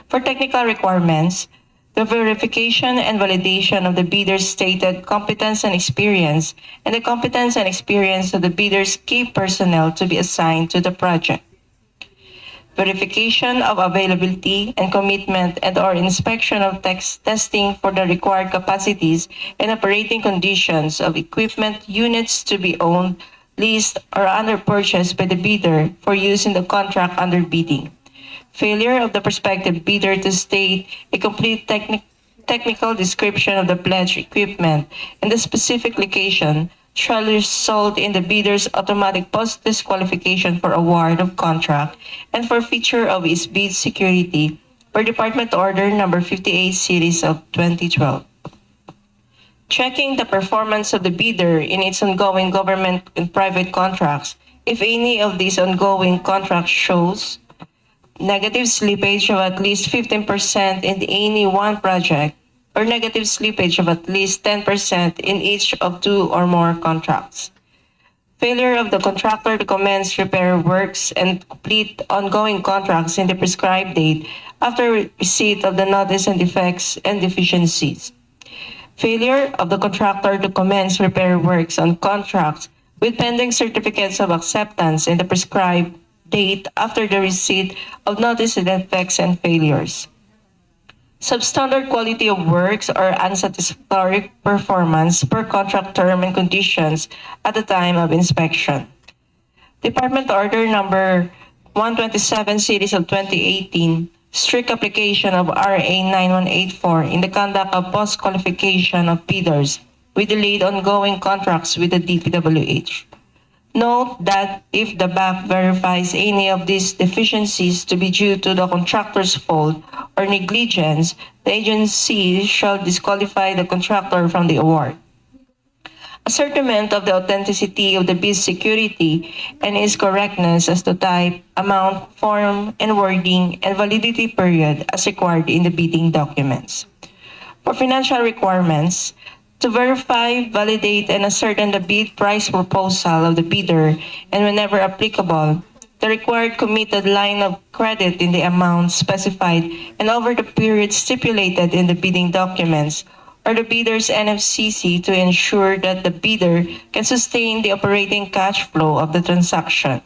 For technical requirements, the verification and validation of the bidder's stated competence and experience, and the competence and experience of the bidder's key personnel to be assigned to the project. Verification of availability and commitment and/or inspection of testing for the required capacities and operating conditions of equipment units to be owned, leased, or under purchase by the bidder for use in the contract under bidding. Failure of the prospective bidder to state a complete technical description of the pledged equipment and the specific location shall result in the bidder's automatic post-disqualification for award of contract and forfeiture of his bid security per Department Order Number 58 Series of 2012. Checking the performance of the bidder in its ongoing government and private contracts. If any of these ongoing contracts shows negative slippage of at least 15% in any one project, or negative slippage of at least 10% in each of two or more contracts. Failure of the contractor to commence repair works and complete ongoing contracts in the prescribed date after receipt of the notice and defects and deficiencies. Failure of the contractor to commence repair works on contracts with pending certificates of acceptance in the prescribed date after the receipt of notice and defects and failures. Substandard quality of works or unsatisfactory performance per contract term and conditions at the time of inspection. Department Order Number 127 Series of 2018, strict application of RA 9184 in the conduct of post-qualification of bidders with delayed ongoing contracts with the DPWH. Note that if the BAC verifies any of these deficiencies to be due to the contractor's fault or negligence, the agency shall disqualify the contractor from the award. Ascertainment of the authenticity of the bid security and its correctness as to type, amount, form, and wording, and validity period as required in the bidding documents. For financial requirements, To verify, validate, and ascertain the bid price proposal of the bidder, and whenever applicable, the required committed line of credit in the amount specified and over the period stipulated in the bidding documents, or the bidder's NFCC to ensure that the bidder can sustain the operating cash flow of the transaction.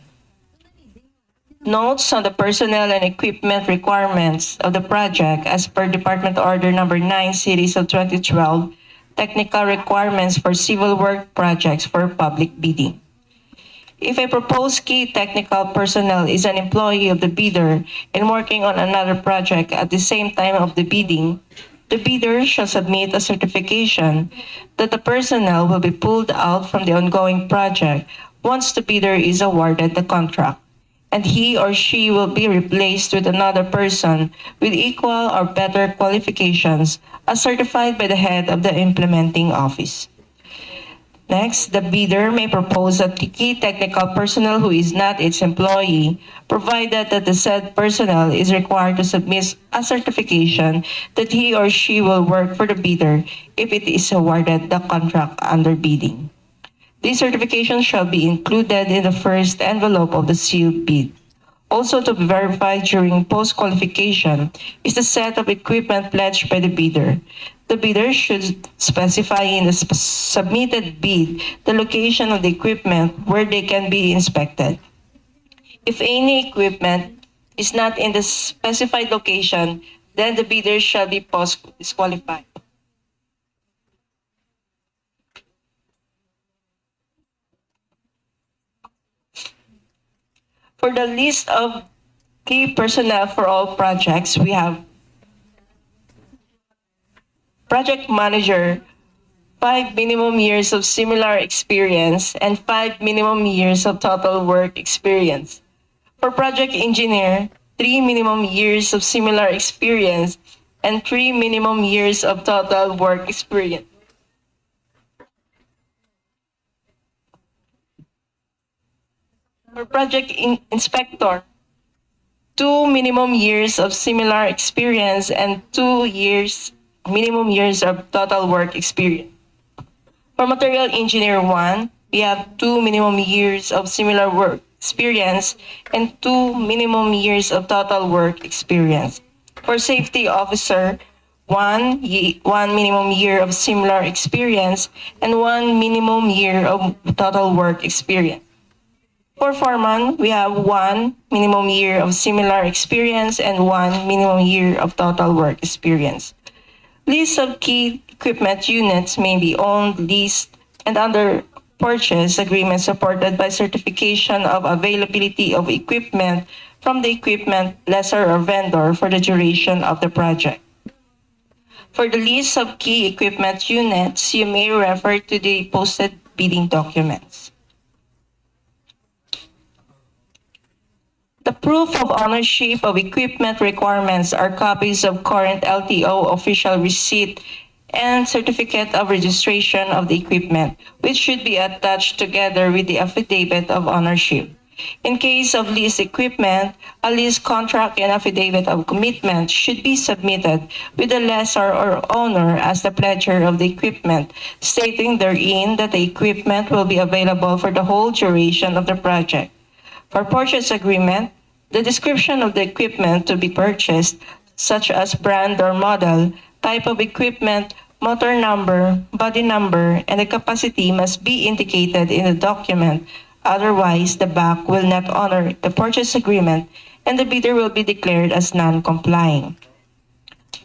Notes on the personnel and equipment requirements of the project as per Department Order Number 9 Series of 2012, technical requirements for civil work projects for public bidding. If a proposed key technical personnel is an employee of the bidder and working on another project at the same time of the bidding, the bidder shall submit a certification that the personnel will be pulled out from the ongoing project once the bidder is awarded the contract, and he or she will be replaced with another person with equal or better qualifications as certified by the head of the implementing office. Next, the bidder may propose a key technical personnel who is not its employee, provided that the said personnel is required to submit a certification that he or she will work for the bidder if it is awarded the contract under bidding. This certification shall be included in the first envelope of the sealed bid. Also to be verified during post-qualification is the set of equipment pledged by the bidder. The bidder should specify in the submitted bid the location of the equipment where they can be inspected. If any equipment is not in the specified location, then the bidder shall be disqualified. For the list of key personnel for all projects, we have project manager, 5 minimum years of similar experience and 5 minimum years of total work experience. For project engineer, 3 minimum years of similar experience and 3 minimum years of total work experience. For project inspector, 2 minimum years of similar experience and 2 minimum years of total work experience. For material engineer 1, we have 2 minimum years of similar work experience and 2 minimum years of total work experience. For safety officer, 1 minimum year of similar experience and 1 minimum year of total work experience. For foreman, we have 1 minimum year of similar experience and 1 minimum year of total work experience. Lists of key equipment units may be owned, leased, and under purchase agreement supported by certification of availability of equipment from the equipment lessor or vendor for the duration of the project. For the list of key equipment units, you may refer to the posted bidding documents. The proof of ownership of equipment requirements are copies of current LTO official receipt and certificate of registration of the equipment, which should be attached together with the affidavit of ownership. In case of leased equipment, a lease contract and affidavit of commitment should be submitted with the lessor or owner as the pledger of the equipment, stating therein that the equipment will be available for the whole duration of the project. For purchase agreement, the description of the equipment to be purchased, such as brand or model, type of equipment, motor number, body number, and the capacity must be indicated in the document. Otherwise, the bank will not honor the purchase agreement and the bidder will be declared as non-complying.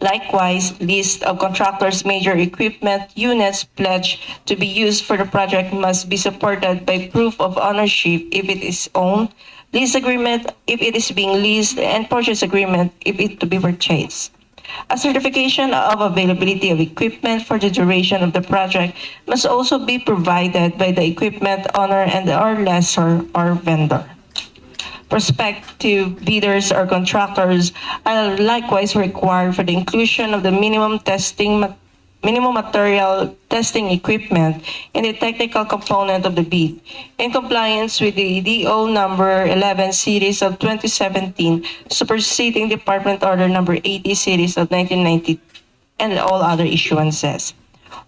Likewise, list of contractors' major equipment units pledged to be used for the project must be supported by proof of ownership if it is owned, lease agreement if it is being leased, and purchase agreement if it to be purchased. A certification of availability of equipment for the duration of the project must also be provided by the equipment owner and or lessor or vendor. Prospective bidders or contractors are likewise required for the inclusion of the minimum material testing equipment in the technical component of the bid, in compliance with the DEO number 11 series of 2017, superseding Department Order number 80 series of 1990, and all other issuances.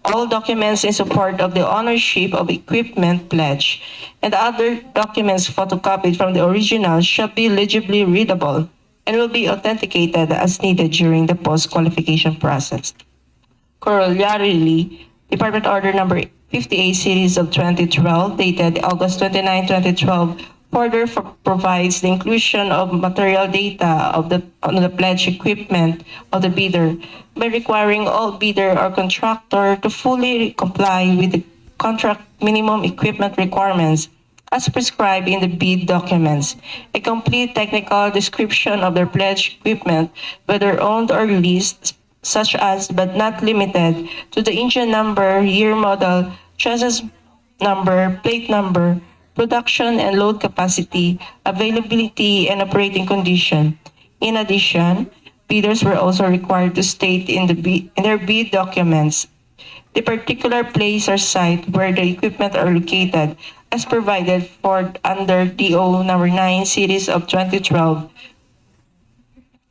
all documents in support of the ownership of equipment pledge, and other documents photocopied from the original shall be legibly readable and will be authenticated as needed during the post-qualification process. Corollarily, Department Order Number 58 Series of 2012, dated August 29, 2012, further provides the inclusion of material data on the pledge equipment of the bidder by requiring all bidder or contractor to fully comply with the contract minimum equipment requirements as prescribed in the bid documents, a complete technical description of their pledge equipment, whether owned or leased, such as but not limited to the engine number, year model, chassis number, plate number, production and load capacity, availability, and operating condition. In addition, bidders were also required to state in their bid documents the particular place or site where the equipment are located as provided for under DEO number 9 series of 2012.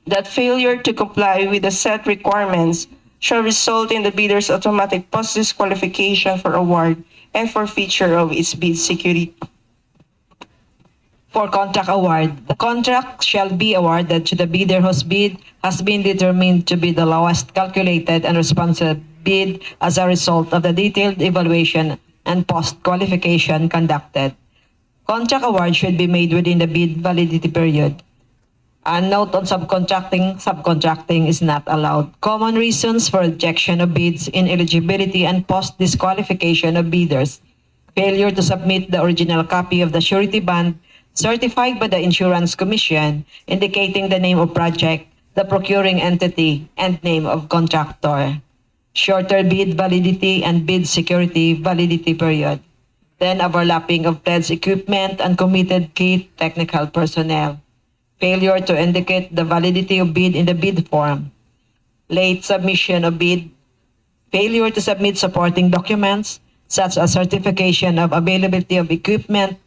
That failure to comply with the set requirements shall result in the bidder's automatic post-disqualification for award and forfeiture of its bid security. For contract award, the contract shall be awarded to the bidder whose bid has been determined to be the lowest calculated and responsive bid as a result of the detailed evaluation and post-qualification conducted. Contract award should be made within the bid validity period. A note on subcontracting is not allowed. Common reasons for rejection of bids, ineligibility, and post-disqualification of bidders: failure to submit the original copy of the surety bond certified by the Insurance Commission, indicating the name of project, the procuring entity, and name of contractor. Shorter bid validity and bid security validity period. Then overlapping of pledged equipment and committed key technical personnel. Failure to indicate the validity of bid in the bid form. Late submission of bid. Failure to submit supporting documents, such as certification of availability of equipment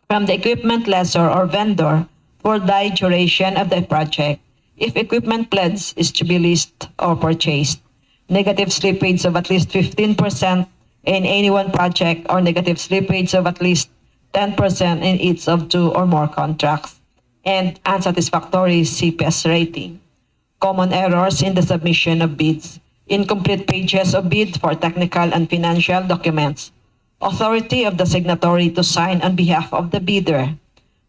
from the equipment lessor or vendor for the duration of the project, if equipment pledge is to be leased or purchased. Negative slippage of at least 15% in any one project, or negative slippage of at least 10% in each of two or more contracts, and unsatisfactory CPS rating. Common errors in the submission of bids: incomplete pages of bid for technical and financial documents. Authority of the signatory to sign on behalf of the bidder.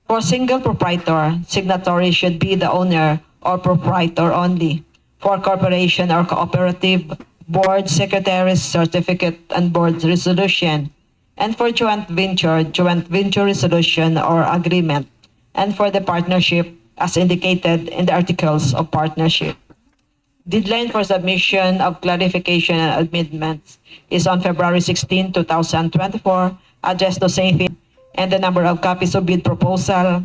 For single proprietor, signatory should be the owner or proprietor only. For corporation or cooperative, board secretary's certificate and board resolution. And for joint venture resolution or agreement. And for the partnership, as indicated in the articles of partnership. Deadline for submission of clarification and amendments is on February 16, 2024, addressed to same field, and the number of copies of bid proposal,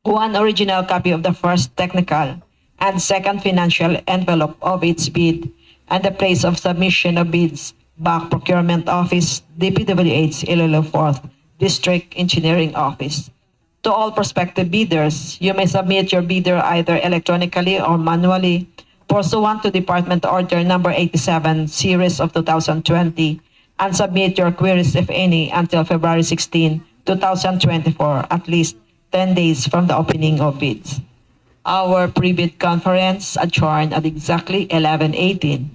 one original copy of the first technical and second financial envelope of its bid, and the place of submission of bids, Back Procurement Office, DPWH Iloilo 4th District Engineering Office. To all prospective bidders, you may submit your bidder either electronically or manually, pursuant to Department Order Number 87, Series of 2020, and submit your queries, if any, until February 16, 2024, at least 10 days from the opening of bids. Our pre-bid conference adjourned at exactly 11:18.